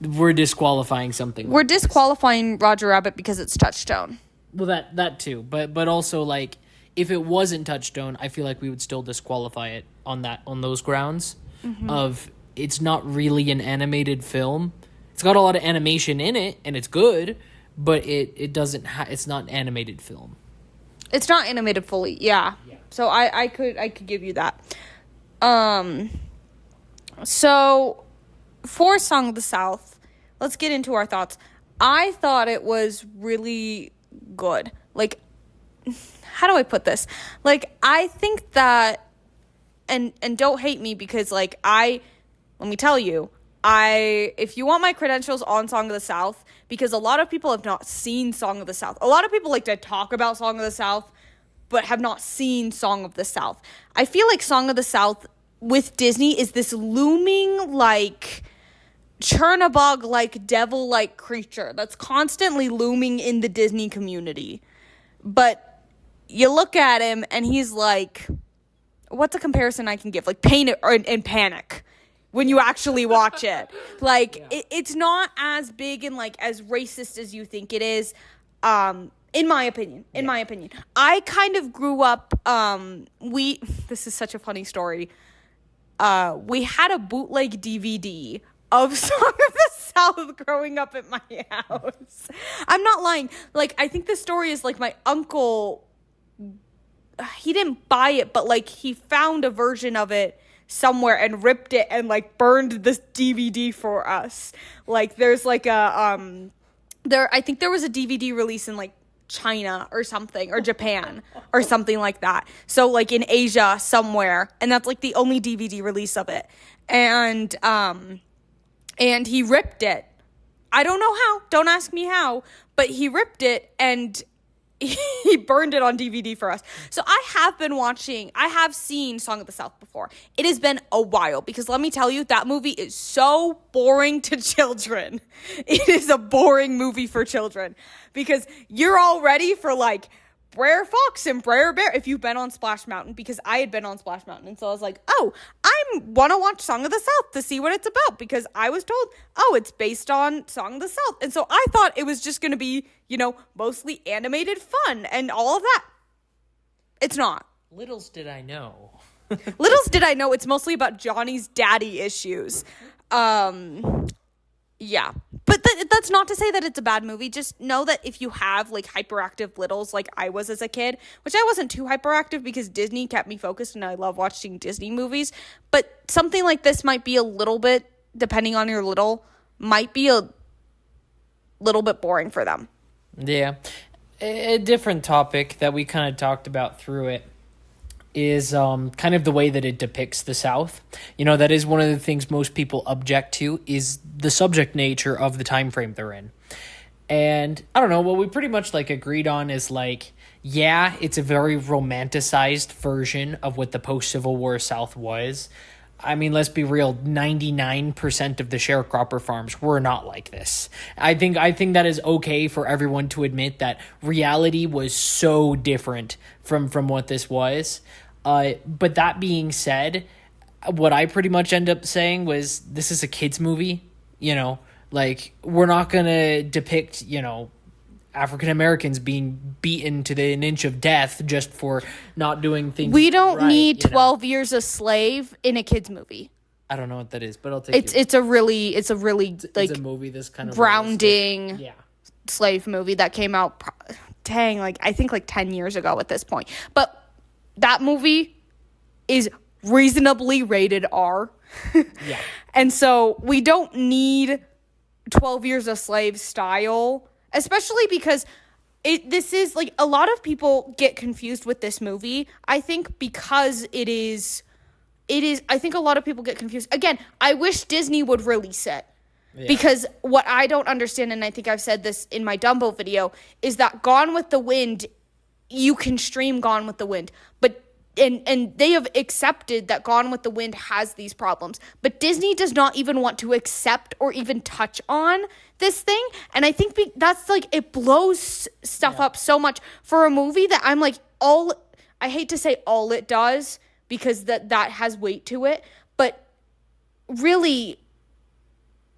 we're disqualifying something. We're disqualifying Roger Rabbit because it's Touchstone. Well, that too, but also, like, if it wasn't Touchstone, I feel like we would still disqualify it on those grounds of it's not really an animated film. It's got a lot of animation in it, and it's good, but it doesn't. It's not an animated film. It's not animated fully, yeah. So I could give you that. So for Song of the South, let's get into our thoughts. I thought it was really good. Like, how do I put this? Like, I think that, and don't hate me because, like, let me tell you, if you want my credentials on Song of the South, because a lot of people have not seen Song of the South. A lot of people like to talk about Song of the South, but have not seen Song of the South. I feel like Song of the South with Disney is this looming, like, Chernabog-like, devil-like creature that's constantly looming in the Disney community. But you look at him, and he's like, what's a comparison I can give? Like, Pain and Panic. When you actually watch it, like, it's not as big and, like, as racist as you think it is, in my opinion. I kind of grew up, this is such a funny story, we had a bootleg DVD of Song of the South growing up at my house. I'm not lying. Like, I think the story is, like, my uncle, he didn't buy it, but, like, he found a version of it somewhere and ripped it and, like, burned this DVD for us. Like, there's, like, I think there was a DVD release in, like, China or something, or Japan or something like that. So, like, in Asia somewhere, and that's, like, the only DVD release of it. And he ripped it. I don't know how. Don't ask me how. But he ripped it and he burned it on DVD for us. So I have seen Song of the South before. It has been a while because let me tell you, that movie is so boring to children. It is a boring movie for children because you're all ready for, like, Brer Fox and Brer Bear if you've been on Splash Mountain, because I had been on Splash Mountain. And so I was like, oh, I want to watch Song of the South to see what it's about, because I was told, oh, it's based on Song of the South. And so I thought it was just going to be, mostly animated fun and all of that. It's not. Littles did I know. It's mostly about Johnny's daddy issues. Yeah. But that's not to say that it's a bad movie. Just know that if you have, like, hyperactive littles like I was as a kid, which I wasn't too hyperactive because Disney kept me focused and I love watching Disney movies, but something like this might be a little bit, depending on your little, might be a little bit boring for them. Yeah. A different topic that we kind of talked about through it is kind of the way that it depicts the South. That is one of the things most people object to, is the subject nature of the time frame they're in. And I don't know, what we pretty much, like, agreed on is, like, yeah, it's a very romanticized version of what the post-Civil War South was. I mean, let's be real, 99% of the sharecropper farms were not like this. I think that is okay for everyone to admit that reality was so different from what this was. But that being said, what I pretty much end up saying was, this is a kid's movie, like, we're not going to depict, African Americans being beaten to an inch of death just for not doing things. We don't need 12 Years a Slave in a kid's movie. I don't know what that is, but I'll take it. It's a really like, it's a movie that's kind of grounding slave movie that came out, I think like 10 years ago at this point. But that movie is reasonably rated R. Yeah. And so we don't need 12 Years a Slave style, especially because this is, like, a lot of people get confused with this movie. I think because it is, I think a lot of people get confused. Again, I wish Disney would release it. Yeah. Because what I don't understand, and I think I've said this in my Dumbo video, is that Gone with the Wind, you can stream Gone with the Wind, but and they have accepted that Gone with the Wind has these problems, but Disney does not even want to accept or even touch on this thing. And I think that's, like, it blows stuff up so much for a movie that I'm like, I hate to say all it does, because that has weight to it, but really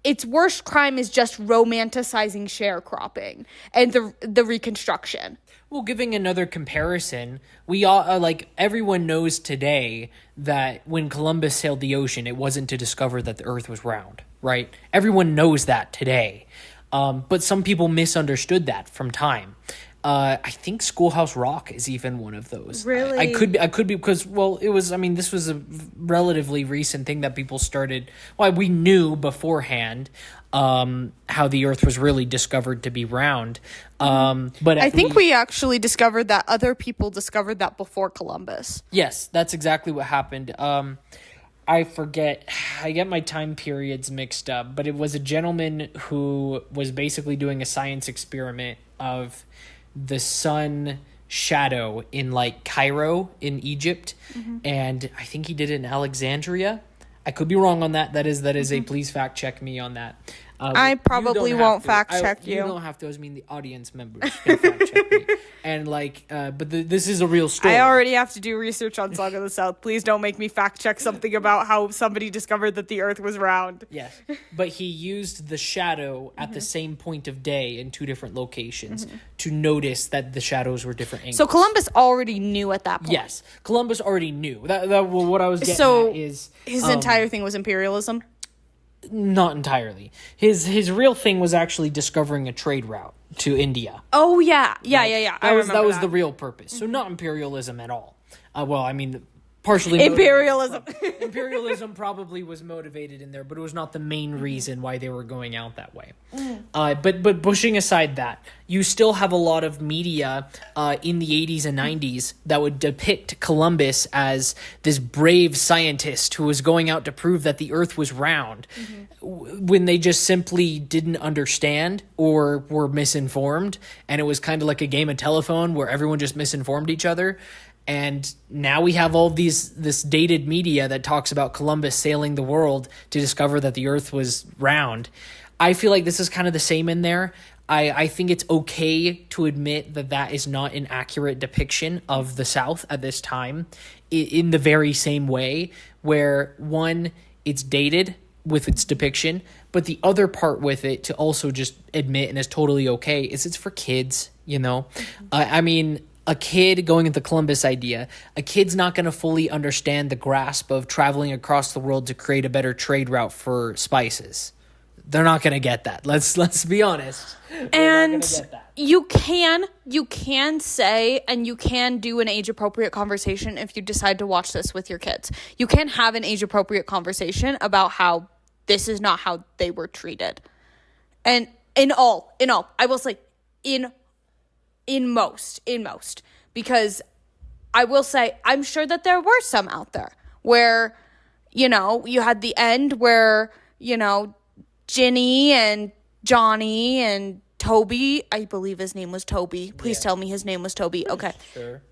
its worst crime is just romanticizing sharecropping and the Reconstruction. Well, giving another comparison, we all, like, everyone knows today that when Columbus sailed the ocean, it wasn't to discover that the earth was round, right? Everyone knows that today. But some people misunderstood that from time. I think Schoolhouse Rock is even one of those. Really? I could be because, well, it was, I mean, this was a relatively recent thing that people started. Well, we knew beforehand how the Earth was really discovered to be round. But I think we actually discovered that other people discovered that before Columbus. Yes, that's exactly what happened. I forget, I get my time periods mixed up, but it was a gentleman who was basically doing a science experiment of the sun shadow in like Cairo in Egypt. And I think he did it in Alexandria. I could be wrong on that. That is a please fact check me on that. I probably won't fact check you. You don't have to. I mean, the audience members can fact check me. And like, but this is a real story. I already have to do research on Song of the South. Please don't make me fact check something about how somebody discovered that the Earth was round. Yes, but he used the shadow at the same point of day in two different locations to notice that the shadows were different angles. So Columbus already knew at that point. Yes, Columbus already knew. What I was getting at is his entire thing was imperialism. Not entirely. His real thing was actually discovering a trade route to India. Oh yeah. That was the real purpose. So not imperialism at all. Well, I mean, partially imperialism. Imperialism probably was motivated in there, but it was not the main reason why they were going out that way. But pushing aside that, you still have a lot of media in the 80s and 90s that would depict Columbus as this brave scientist who was going out to prove that the Earth was round, when they just simply didn't understand or were misinformed, and it was kind of like a game of telephone where everyone just misinformed each other. And now we have all this dated media that talks about Columbus sailing the world to discover that the Earth was round. I feel like this is kind of the same in there. I think it's okay to admit that is not an accurate depiction of the South at this time, in the very same way where, one, it's dated with its depiction, but the other part with it to also just admit and is totally okay is it's for kids, you know? I mean, a kid going into the Columbus idea, a kid's not going to fully understand the grasp of traveling across the world to create a better trade route for spices. They're not going to get that. Let's be honest. And you can say, and you can do an age-appropriate conversation if you decide to watch this with your kids. You can have an age-appropriate conversation about how this is not how they were treated. And in all, I will say in most, because I will say, I'm sure that there were some out there where, you know, you had the end where, you know, Ginny and Johnny and Toby, I believe his name was Toby. Please tell me his name was Toby. Okay. Sure.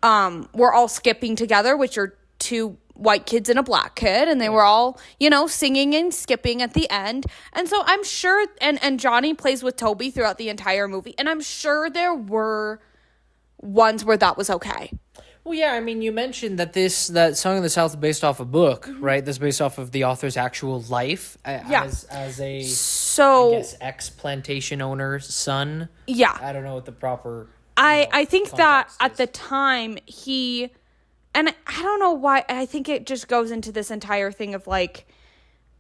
We're all skipping together, which are two white kids and a black kid, and they were all, you know, singing and skipping at the end. And so I'm sure, and Johnny plays with Toby throughout the entire movie, and I'm sure there were ones where that was okay. Well, yeah, I mean, you mentioned that that Song of the South is based off a book, right? That's based off of the author's actual life as a, I guess, ex-plantation owner's son. Yeah. I don't know what the proper I think that is. at the time and I don't know why, I think it just goes into this entire thing of like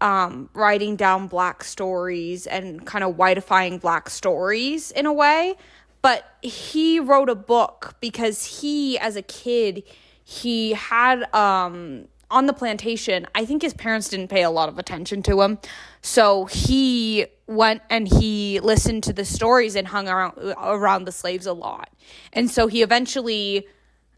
writing down black stories and kind of whiteifying black stories in a way. But he wrote a book because he, as a kid, he had, on the plantation, I think his parents didn't pay a lot of attention to him. So he went and he listened to the stories and hung around the slaves a lot. And so he eventually,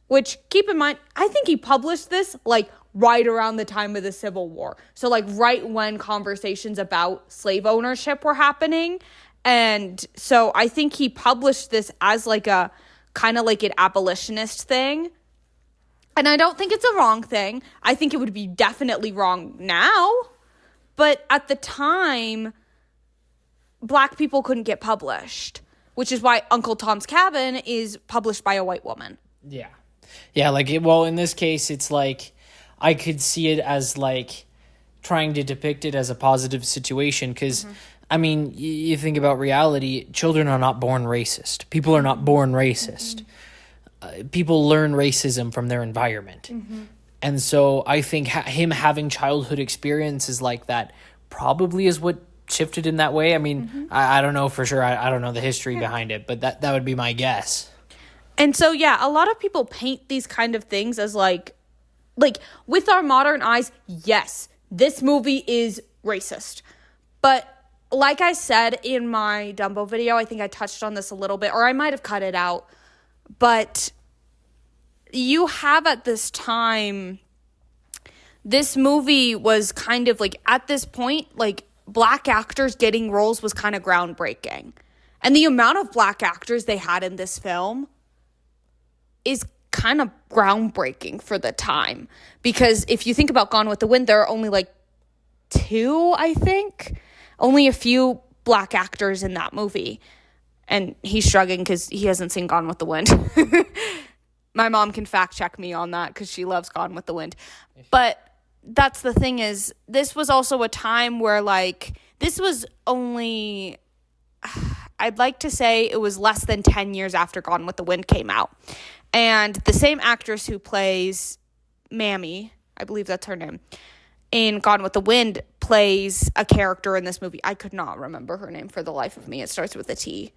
which, keep in mind, I think he published this, like, right around the time of the Civil War. So, like, right when conversations about slave ownership were happening. And so I think he published this as like a kind of like an abolitionist thing. And I don't think it's a wrong thing. I think it would be definitely wrong now. But at the time, black people couldn't get published, which is why Uncle Tom's Cabin is published by a white woman. Yeah. Yeah, like, well, in this case, it's like, I could see it as like trying to depict it as a positive situation because I mean, you think about reality, children are not born racist. People are not born racist. People learn racism from their environment. And so I think him having childhood experiences like that probably is what shifted in that way. I mean, I don't know for sure. I don't know the history behind it, but that would be my guess. And so, yeah, a lot of people paint these kind of things as like with our modern eyes, yes, this movie is racist. But like I said in my Dumbo video, I think I touched on this a little bit, or I might have cut it out. But you have at this time, this movie was kind of like, at this point, like, black actors getting roles was kind of groundbreaking. And the amount of black actors they had in this film is kind of groundbreaking for the time. Because if you think about Gone with the Wind, there are only like 2, I think. Only a few black actors in that movie. And he's shrugging because he hasn't seen Gone with the Wind. My mom can fact check me on that because she loves Gone with the Wind. But that's the thing is, this was also a time where, like, this was only, I'd like to say it was less than 10 years after Gone with the Wind came out. And the same actress who plays Mammy, I believe that's her name, in Gone with the Wind plays a character in this movie. I could not remember her name for the life of me. It starts with a T,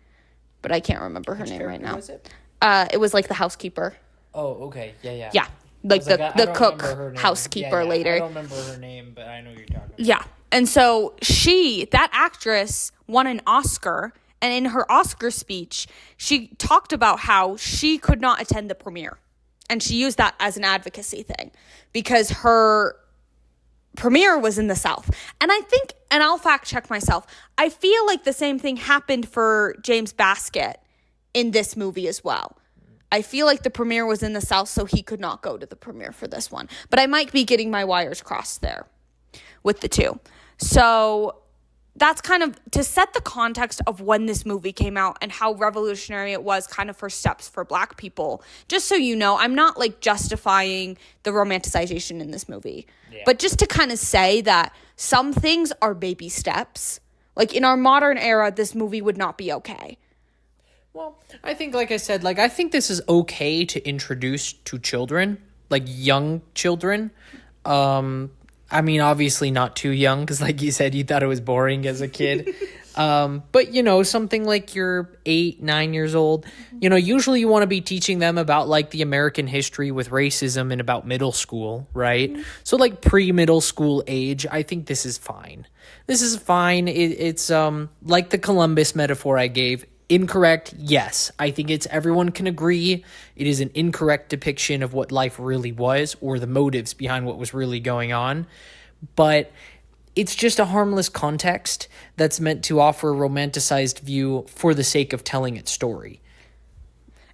but I can't remember her name right now. Was it? It was like the housekeeper. Oh, okay. Yeah. Yeah. Like the cook, housekeeper later. I don't remember her name, but I know what you're talking about. Yeah. And so that actress won an Oscar. And in her Oscar speech, she talked about how she could not attend the premiere. And she used that as an advocacy thing because her premiere was in the South. And I think, and I'll fact check myself, I feel like the same thing happened for James Baskett in this movie as well. I feel like the premiere was in the South, so he could not go to the premiere for this one. But I might be getting my wires crossed there with the two. So that's kind of to set the context of when this movie came out and how revolutionary it was kind of first steps for black people. Just so you know, I'm not like justifying the romanticization in this movie, but just to kind of say that some things are baby steps. Like in our modern era, this movie would not be okay. Well, I think, like I said, like I think this is okay to introduce to children, like young children. I mean, obviously not too young because, like you said, you thought it was boring as a kid. But, you know, something like you're 8, 9 years old, you know, usually you want to be teaching them about, like, the American history with racism and about middle school, right? Mm-hmm. So, like, pre-middle school age, I think this is fine. This is fine. It's like the Columbus metaphor I gave. Incorrect, yes. I think everyone can agree it is an incorrect depiction of what life really was or the motives behind what was really going on. But it's just a harmless context that's meant to offer a romanticized view for the sake of telling its story.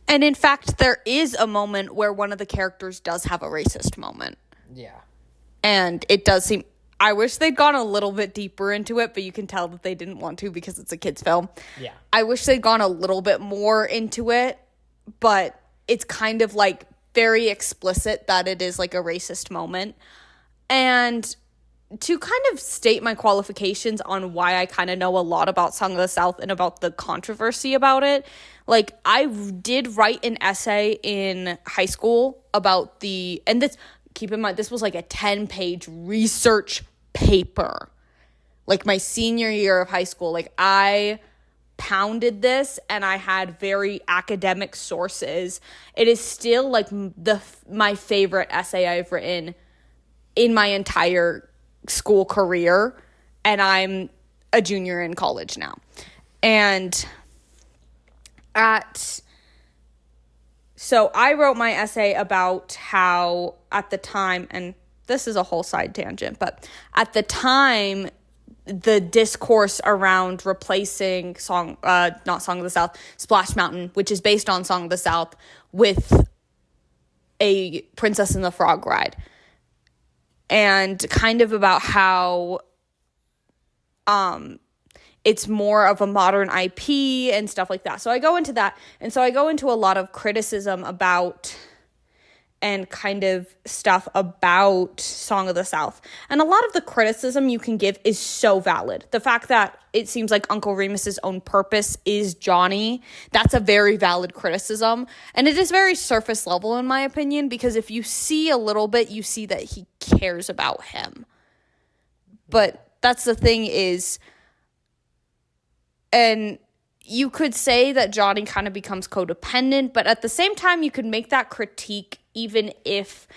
And in fact, there is a moment where one of the characters does have a racist moment. Yeah. And it does seem... I wish they'd gone a little bit deeper into it, but you can tell that they didn't want to because it's a kid's film. Yeah. I wish they'd gone a little bit more into it, but it's kind of like very explicit that it is like a racist moment. And to kind of state my qualifications on why I kind of know a lot about Song of the South and about the controversy about it, like I did write an essay in high school about and this, keep in mind, this was like a 10-page research paper. Like my senior year of high school, like I pounded this and I had very academic sources. It is still like my favorite essay I've written in my entire school career. And I'm a junior in college now. And so I wrote my essay about how at the time, and this is a whole side tangent, but at the time, the discourse around replacing not Song of the South, Splash Mountain, which is based on Song of the South, with a Princess and the Frog ride. And kind of about how it's more of a modern IP and stuff like that. So I go into that. And so I go into a lot of criticism about and kind of stuff about Song of the South. And a lot of the criticism you can give is so valid. The fact that it seems like Uncle Remus's own purpose is Johnny, that's a very valid criticism. And it is very surface level in my opinion, because if you see a little bit, you see that he cares about him. But that's the thing is, And you could say that Johnny kind of becomes codependent, but at the same time, you could make that critique even if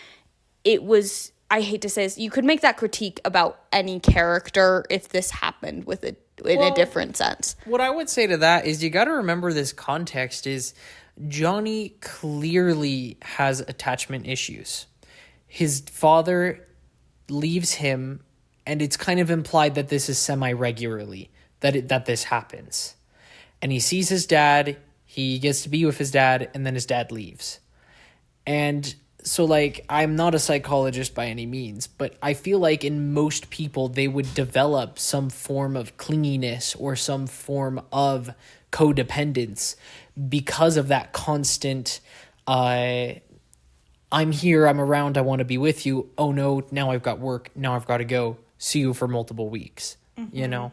it was, I hate to say this, you could make that critique about any character if this happened with it in a different sense. What I would say to that is you got to remember this context is Johnny clearly has attachment issues. His father leaves him, and it's kind of implied that this is semi-regularly, that this happens. And he sees his dad, he gets to be with his dad, and then his dad leaves. And so, like, I'm not a psychologist by any means, but I feel like in most people, they would develop some form of clinginess or some form of codependence because of that constant, I'm here, I'm around, I want to be with you. Oh no, now I've got work, now I've got to go. See you for multiple weeks, you know?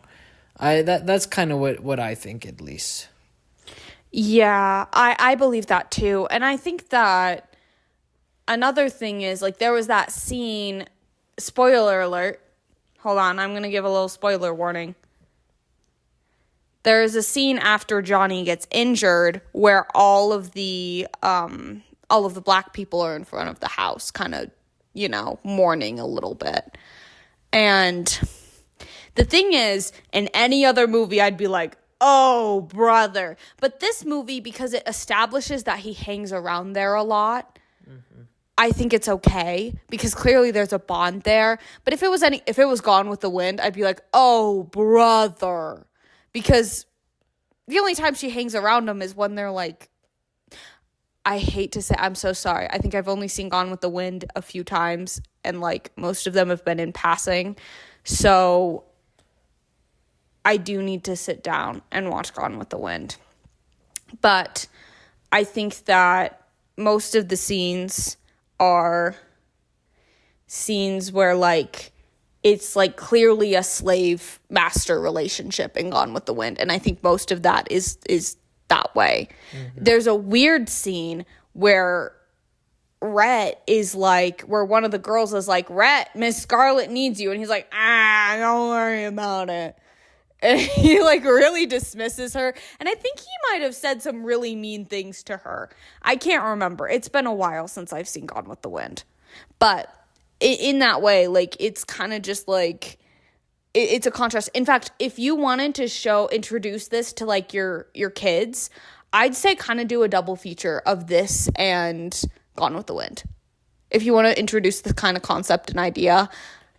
That's kind of what I think, at least. Yeah, I believe that too. And I think that another thing is, like, there was that scene, spoiler alert. Hold on, I'm going to give a little spoiler warning. There is a scene after Johnny gets injured where all of the black people are in front of the house, kind of, you know, mourning a little bit. And the thing is, in any other movie, I'd be like, oh, brother. But this movie, because it establishes that he hangs around there a lot, I think it's okay, because clearly there's a bond there. But if it was Gone with the Wind, I'd be like, oh, brother. Because the only time she hangs around him is when they're like, I hate to say, I'm so sorry. I think I've only seen Gone with the Wind a few times, and, like, most of them have been in passing. So I do need to sit down and watch Gone with the Wind. But I think that most of the scenes are scenes where, like, it's, like, clearly a slave-master relationship in Gone with the Wind. And I think most of that is that way. There's a weird scene where Rhett is like, where one of the girls is like, Rhett, Miss Scarlet needs you. And he's like, don't worry about it. And he, like, really dismisses her. And I think he might have said some really mean things to her. I can't remember. It's been a while since I've seen Gone with the Wind. But in that way, like, it's kind of just like, it's a contrast. In fact, if you wanted to introduce this to, like, your kids, I'd say kind of do a double feature of this and Gone with the Wind. If you want to introduce this kind of concept and idea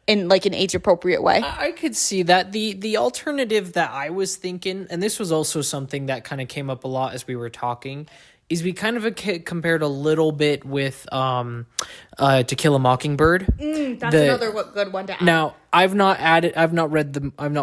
in, like, an age-appropriate way. I could see that. The alternative that I was thinking, and this was also something that kind of came up a lot as we were talking, is we kind of compared a little bit with To Kill a Mockingbird. That's another good one to add. Now, I've not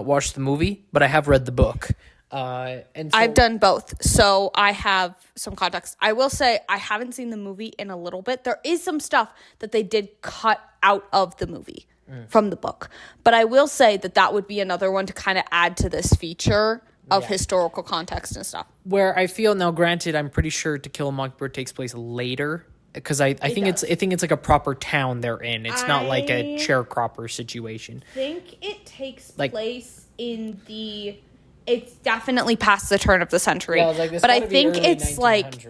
watched the movie, but I have read the book. And so, I've done both, so I have some context. I will say I haven't seen the movie in a little bit. There is some stuff that they did cut out of the movie from the book. But I will say that would be another one to kind of add to this feature of historical context and stuff. Where I feel, now granted, I'm pretty sure To Kill a Mockingbird takes place later, because I think it's like a proper town they're in. It's not like a sharecropper situation. I think it takes place in the... It's definitely past the turn of the century. Yeah, but I think it's like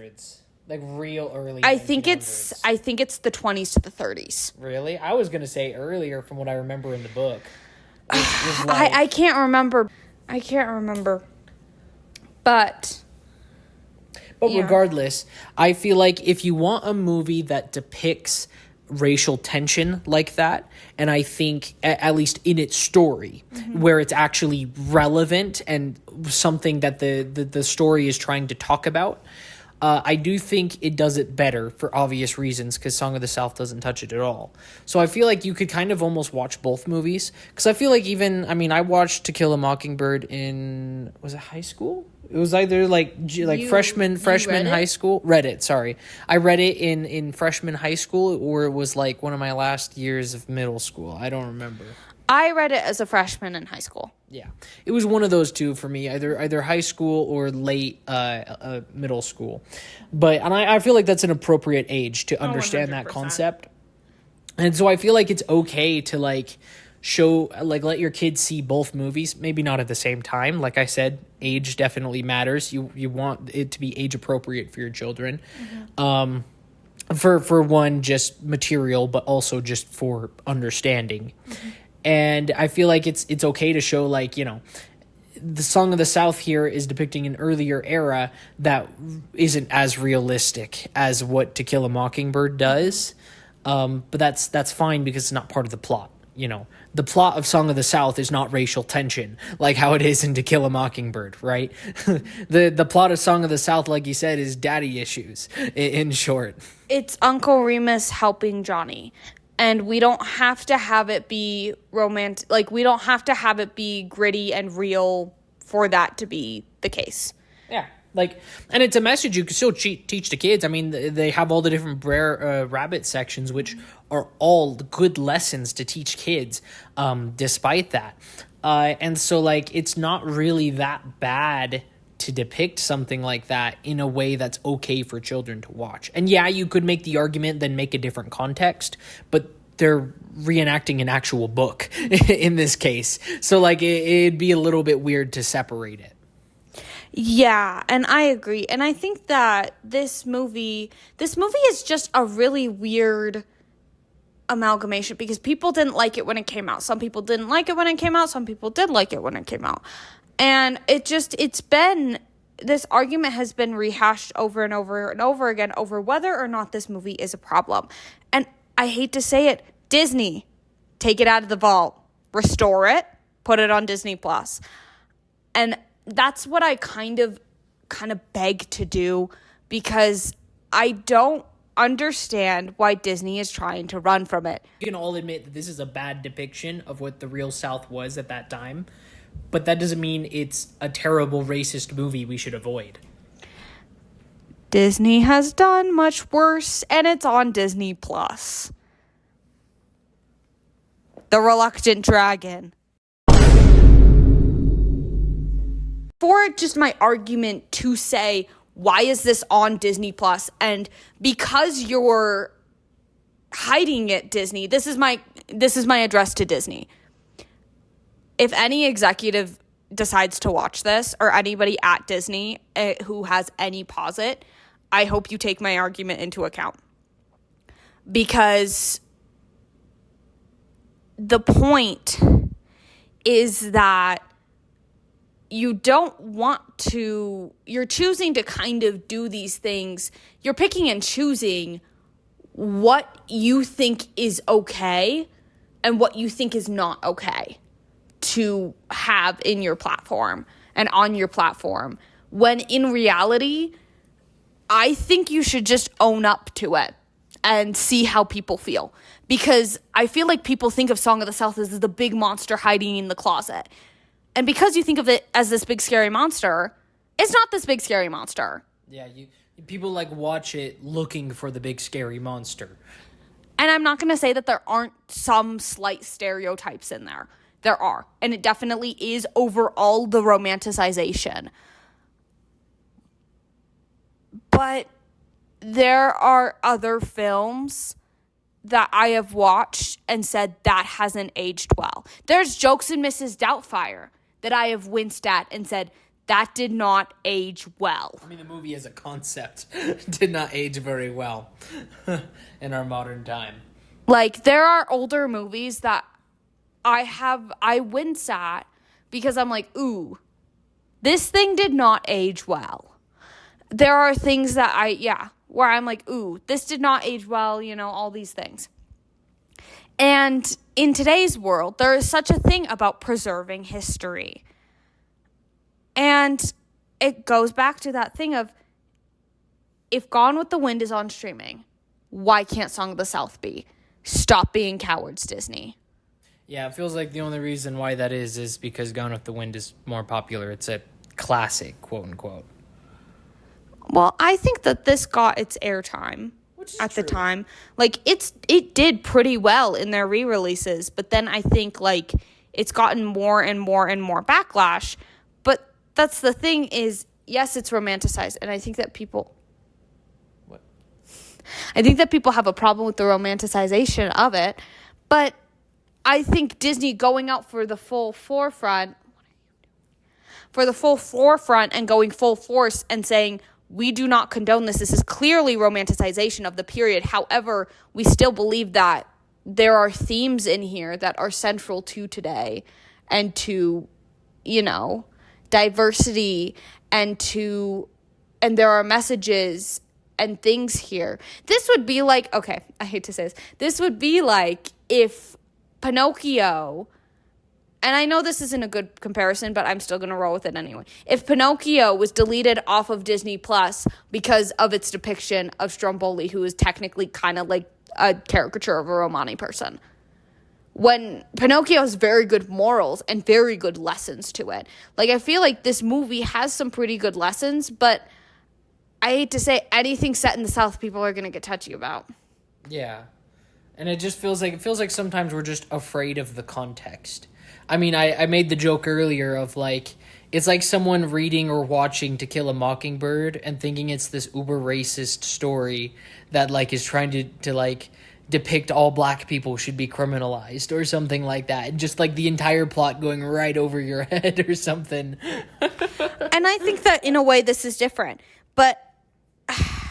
real early. I think it's the 20s to the 30s. Really? I was gonna say earlier from what I remember in the book. I can't remember. But regardless, I feel like if you want a movie that depicts racial tension like that, and I think at least in its story, where it's actually relevant and something that the story is trying to talk about, I do think it does it better for obvious reasons, because Song of the South doesn't touch it at all. So I feel like you could kind of almost watch both movies, because I feel like I watched To Kill a Mockingbird in, was it high school? It was either freshman high school. Read it, sorry. I read it in freshman high school, or it was like one of my last years of middle school. I don't remember. I read it as a freshman in high school. Yeah. It was one of those two for me, either high school or late middle school. And I feel like that's an appropriate age to understand that concept. And so I feel like it's okay to, like, let your kids see both movies, maybe not at the same time. Like I said, age definitely matters. You want it to be age appropriate for your children. For one, just material, but also just for understanding. And I feel like it's okay to show, like, you know, the Song of the South here is depicting an earlier era that isn't as realistic as what To Kill a Mockingbird does. But that's fine because it's not part of the plot. You know, the plot of Song of the South is not racial tension like how it is in To Kill a Mockingbird, right? The plot of Song of the South, like you said, is daddy issues, in short. It's Uncle Remus helping Johnny. And we don't have to have it be romantic. Like, we don't have to have it be gritty and real for that to be the case. Yeah. Like, and it's a message you can still teach to kids. I mean, they have all the different Brer Rabbit sections, which are all good lessons to teach kids, despite that. And so, like, it's not really that bad to depict something like that in a way that's okay for children to watch. And yeah, you could make the argument, then make a different context, but they're reenacting an actual book in this case. So, like, it'd be a little bit weird to separate it. Yeah, and I agree. And I think that this movie is just a really weird amalgamation because people didn't like it when it came out. Some people didn't like it when it came out. Some people did like it when it came out. And this argument has been rehashed over and over and over again over whether or not this movie is a problem. And I hate to say it, Disney, take it out of the vault, restore it, put it on Disney Plus. And that's what I kind of beg to do because I don't understand why Disney is trying to run from it. You can all admit that this is a bad depiction of what the real South was at that time, but that doesn't mean it's a terrible racist movie we should avoid. Disney has done much worse, and it's on Disney Plus. The Reluctant Dragon. For just my argument to say, why is this on Disney Plus? And because you're hiding it, Disney, this is my address to Disney. If any executive decides to watch this, or anybody at Disney who has any posit, I hope you take my argument into account. Because the point is that you're choosing to kind of do these things. You're picking and choosing what you think is okay and what you think is not okay to have in your platform and on your platform. When in reality, I think you should just own up to it and see how people feel. Because I feel like people think of Song of the South as the big monster hiding in the closet. And because you think of it as this big scary monster, it's not this big scary monster. Yeah, people like watch it looking for the big scary monster. And I'm not going to say that there aren't some slight stereotypes in there. There are. And it definitely is overall the romanticization. But there are other films that I have watched and said that hasn't aged well. There's jokes in Mrs. Doubtfire that I have winced at and said, that did not age well. I mean, the movie as a concept did not age very well in our modern time. Like, there are older movies that I wince at because I'm like, ooh, this thing did not age well. There are things that where I'm like, ooh, this did not age well, all these things. And in today's world, there is such a thing about preserving history. And it goes back to that thing of, if Gone with the Wind is on streaming, why can't Song of the South be? Stop being cowards, Disney. Yeah, it feels like the only reason why that is because Gone with the Wind is more popular. It's a classic, quote unquote. Well, I think that this got its airtime at the time. Like, it did pretty well in their re-releases, but then I think, like, it's gotten more and more and more backlash. But that's the thing is, yes, it's romanticized, and I think that people... What? I think that people have a problem with the romanticization of it, but I think Disney going out for the full forefront and going full force and saying, we do not condone this. This is clearly romanticization of the period. However, we still believe that there are themes in here that are central to today and to, diversity and there are messages and things here. This would be like, okay, I hate to say this. This would be like if Pinocchio, and I know this isn't a good comparison, but I'm still going to roll with it anyway. If Pinocchio was deleted off of Disney Plus because of its depiction of Stromboli, who is technically kind of like a caricature of a Romani person, when Pinocchio has very good morals and very good lessons to it. Like, I feel like this movie has some pretty good lessons, but I hate to say anything set in the South, people are going to get touchy about. Yeah. And it just feels like sometimes we're just afraid of the context. I mean, I made the joke earlier of, like, it's like someone reading or watching To Kill a Mockingbird and thinking it's this uber racist story that, like, is trying to like, depict all black people should be criminalized or something like that. And just, like, the entire plot going right over your head or something. And I think that, in a way, this is different. But,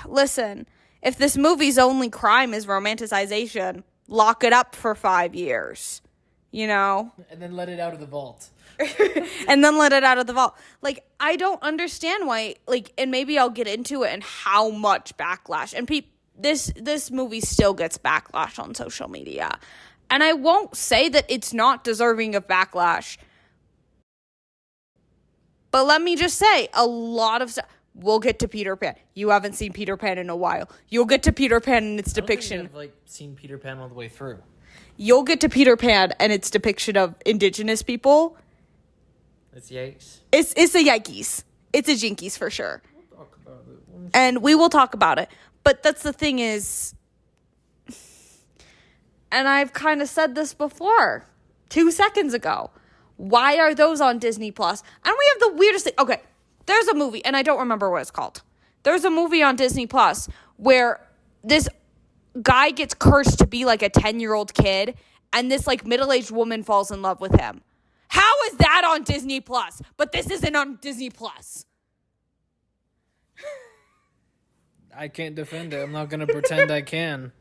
listen, if this movie's only crime is romanticization, lock it up for 5 years. And then let it out of the vault. Like, I don't understand why, like, and maybe I'll get into it and how much backlash. And this movie still gets backlash on social media. And I won't say that it's not deserving of backlash. But let me just say, a lot of stuff. We'll get to Peter Pan. You haven't seen Peter Pan in a while. You'll get to Peter Pan and its depiction. I don't think I've, seen Peter Pan all the way through. You'll get to Peter Pan and its depiction of indigenous people. It's yikes. It's a yikes. It's a jinkies for sure. We'll talk about it. And we will talk about it. But that's the thing is, and I've kind of said this before, 2 seconds ago. Why are those on Disney Plus? And we have the weirdest thing. Okay, there's a movie, and I don't remember what it's called. There's a movie on Disney Plus where this guy gets cursed to be like a 10-year-old kid, and this like middle-aged woman falls in love with him. How is that on Disney Plus? But this isn't on Disney Plus. I can't defend it. I'm not going to pretend I can.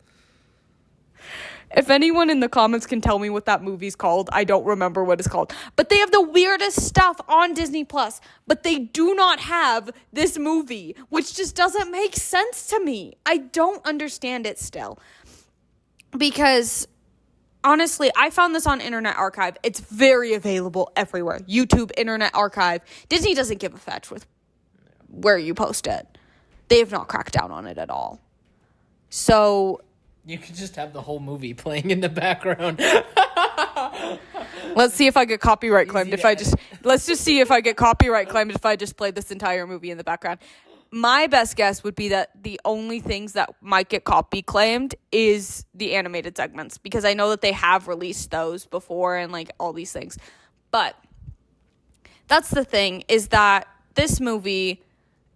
If anyone in the comments can tell me what that movie's called, I don't remember what it's called. But they have the weirdest stuff on Disney Plus, but they do not have this movie, which just doesn't make sense to me. I don't understand it still. Because honestly, I found this on Internet Archive. It's very available everywhere. YouTube, Internet Archive. Disney doesn't give a fetch with where you post it. They have not cracked down on it at all. So you could just have the whole movie playing in the background. Let's see if I get copyright claimed let's just see if I get copyright claimed if I just play this entire movie in the background. My best guess would be that the only things that might get copy claimed is the animated segments, because I know that they have released those before and like all these things. But that's the thing, is that this movie,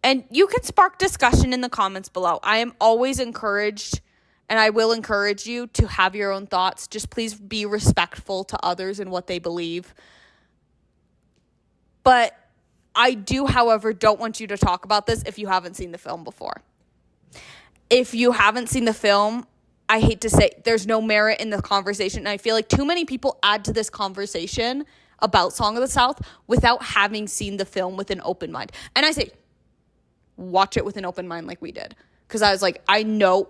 and you can spark discussion in the comments below. I am always encouraged, and I will encourage you to have your own thoughts. Just please be respectful to others and what they believe. But I do, however, don't want you to talk about this if you haven't seen the film before. If you haven't seen the film, I hate to say, there's no merit in the conversation. And I feel like too many people add to this conversation about Song of the South without having seen the film with an open mind. And I say, watch it with an open mind like we did. Because I was like, I know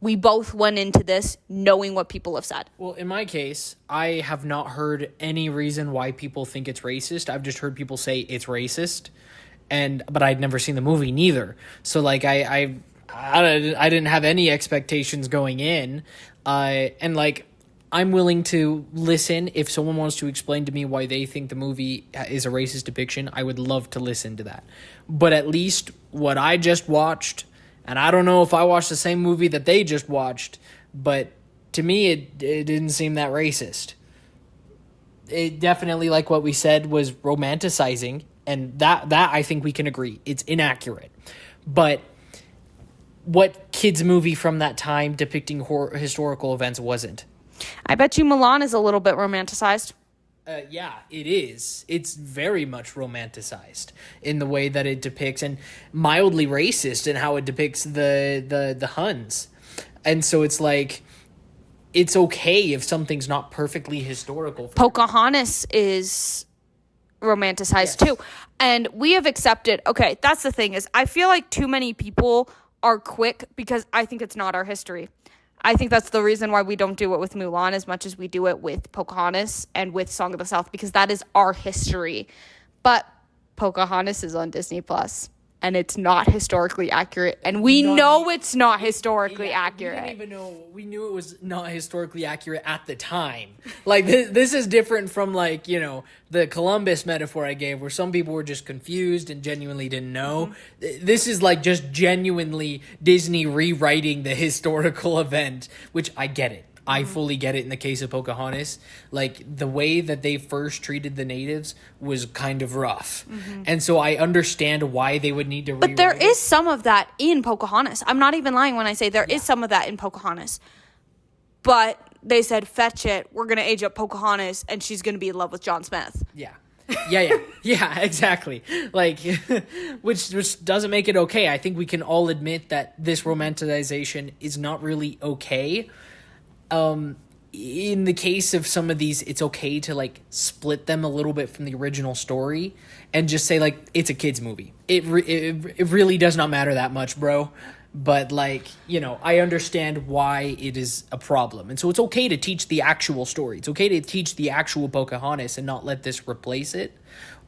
we both went into this knowing what people have said. Well, in my case, I have not heard any reason why people think it's racist. I've just heard people say it's racist, but I'd never seen the movie neither. So like I didn't have any expectations going in, and like I'm willing to listen if someone wants to explain to me why they think the movie is a racist depiction. I would love to listen to that. But at least what I just watched, and I don't know if I watched the same movie that they just watched, but to me it didn't seem that racist. It definitely, like what we said, was romanticizing, and that I think we can agree. It's inaccurate. But what kids' movie from that time depicting historical events wasn't? I bet you Milan is a little bit romanticized. Yeah, it is. It's very much romanticized in the way that it depicts, and mildly racist in how it depicts the Huns. And so it's like, it's okay if something's not perfectly historical. Pocahontas is romanticized too. And we have accepted, okay, that's the thing is, I feel like too many people are quick because I think it's not our history. I think that's the reason why we don't do it with Mulan as much as we do it with Pocahontas and with Song of the South, because that is our history. But Pocahontas is on Disney Plus, and it's not historically accurate, and we know it's not historically accurate. We didn't even know. We knew it was not historically accurate at the time. Like, this is different from, like, you know, the Columbus metaphor I gave, where some people were just confused and genuinely didn't know. Mm-hmm. This is, like, just genuinely Disney rewriting the historical event, which I get it. I fully get it in the case of Pocahontas. Like, the way that they first treated the natives was kind of rough. Mm-hmm. And so I understand why they would need to rewrite. But there is some of that in Pocahontas. I'm not even lying when I say there is some of that in Pocahontas. But they said, fetch it. We're going to age up Pocahontas, and she's going to be in love with John Smith. Yeah. Yeah, exactly. Like, which doesn't make it okay. I think we can all admit that this romanticization is not really okay. In the case of some of these, it's okay to, like, split them a little bit from the original story and just say, like, it's a kid's movie. It really does not matter that much, bro. But, like, you know, I understand why it is a problem. And so it's okay to teach the actual story. It's okay to teach the actual Pocahontas and not let this replace it,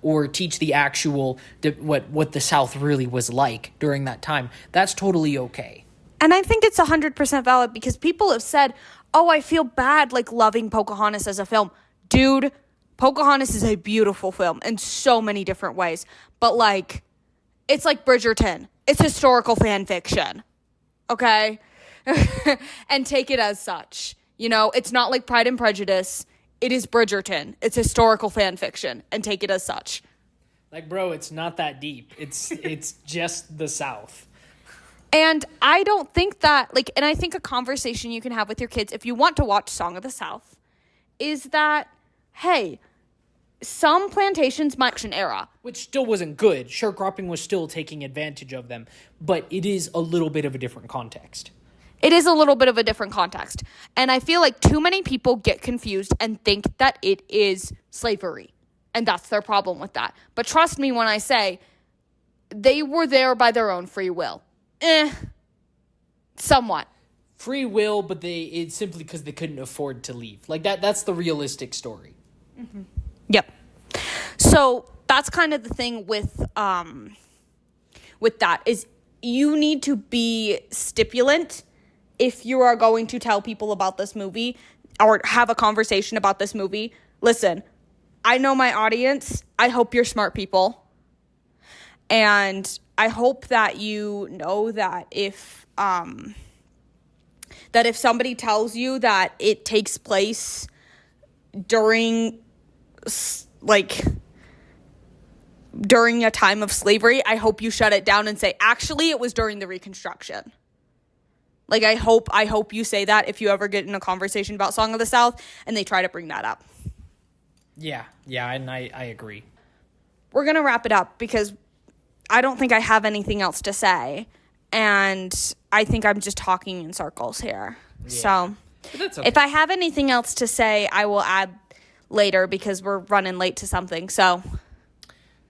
or teach the actual, what the South really was like during that time. That's totally okay. And I think it's 100% valid because people have said, oh, I feel bad, like, loving Pocahontas as a film. Dude, Pocahontas is a beautiful film in so many different ways. But, like, it's like Bridgerton. It's historical fan fiction. Okay? And take it as such. You know, it's not like Pride and Prejudice. It is Bridgerton. It's historical fan fiction. And take it as such. Like, bro, it's not that deep. It's just the South. And I don't think that, like, and I think a conversation you can have with your kids if you want to watch Song of the South is that, hey, some plantations might an era. Which still wasn't good. Sharecropping was still taking advantage of them. But it is a little bit of a different context. It is a little bit of a different context. And I feel like too many people get confused and think that it is slavery. And that's their problem with that. But trust me when I say they were there by their own free will. Somewhat. Free will, but it's simply because they couldn't afford to leave. Like, that's the realistic story. Mm-hmm. Yep. So that's kind of the thing with that is you need to be stipulant if you are going to tell people about this movie or have a conversation about this movie. Listen, I know my audience. I hope you're smart people. And I hope that you know that if somebody tells you that it takes place during a time of slavery, I hope you shut it down and say, actually, it was during the Reconstruction. Like, I hope you say that if you ever get in a conversation about Song of the South and they try to bring that up. Yeah, and I agree. We're going to wrap it up because I don't think I have anything else to say. And I think I'm just talking in circles here. Yeah. So that's okay. If I have anything else to say, I will add later because we're running late to something. So.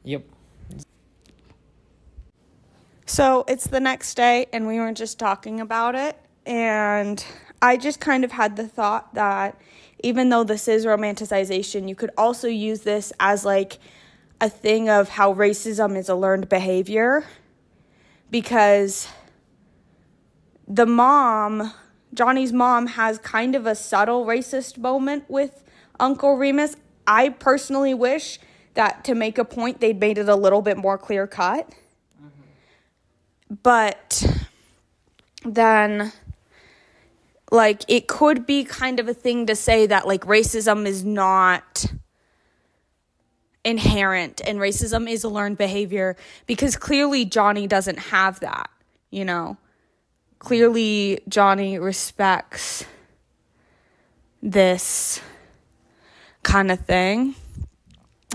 Yep. So it's the next day and we were just talking about it. And I just kind of had the thought that even though this is romanticization, you could also use this as like a thing of how racism is a learned behavior, because Johnny's mom has kind of a subtle racist moment with Uncle Remus. I personally wish that to make a point, they'd made it a little bit more clear cut. Mm-hmm. But then, like, it could be kind of a thing to say that, like, racism is not inherent and racism is a learned behavior, because clearly Johnny doesn't have that, you know. Clearly Johnny respects this kind of thing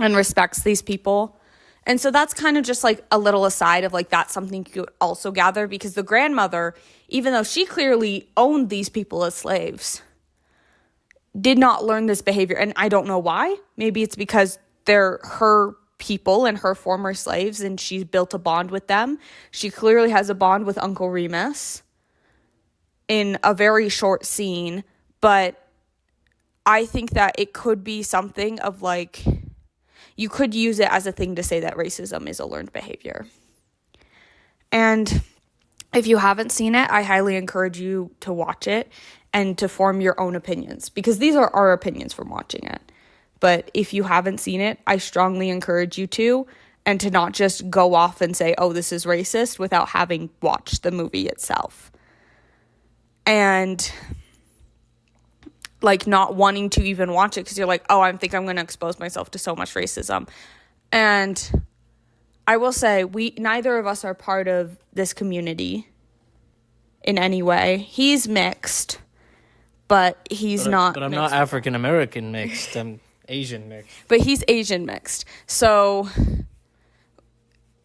and respects these people. And so that's kind of just like a little aside of like that's something you could also gather, because the grandmother, even though she clearly owned these people as slaves, did not learn this behavior. And I don't know why. Maybe it's because they're her people and her former slaves and she's built a bond with them. She clearly has a bond with Uncle Remus in a very short scene, but I think that it could be something of like, you could use it as a thing to say that racism is a learned behavior. And if you haven't seen it, I highly encourage you to watch it and to form your own opinions, because these are our opinions from watching it. But if you haven't seen it, I strongly encourage you to, and to not just go off and say, oh, this is racist without having watched the movie itself. And like not wanting to even watch it because you're like, oh, I think I'm going to expose myself to so much racism. And I will say, neither of us are part of this community in any way. He's mixed, but he's not. But I'm mixed. not African American mixed. I'm Asian mixed. But he's Asian mixed. So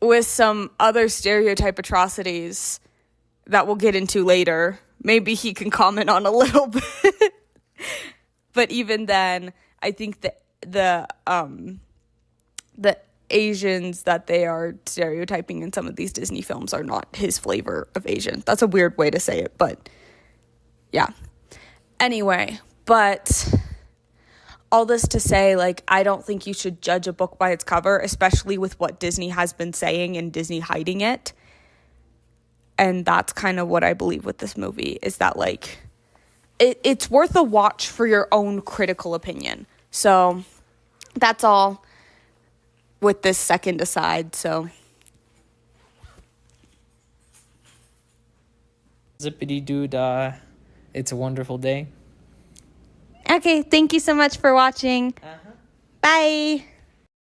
with some other stereotype atrocities that we'll get into later, maybe he can comment on a little bit. But even then, I think that the Asians that they are stereotyping in some of these Disney films are not his flavor of Asian. That's a weird way to say it, but yeah. Anyway, but all this to say, like, I don't think you should judge a book by its cover, especially with what Disney has been saying and Disney hiding it. And that's kind of what I believe with this movie, is that, like, it's worth a watch for your own critical opinion. So that's all with this second aside. So Zip-a-dee-doo-dah. It's a wonderful day. okay, thank you so much for watching. Bye.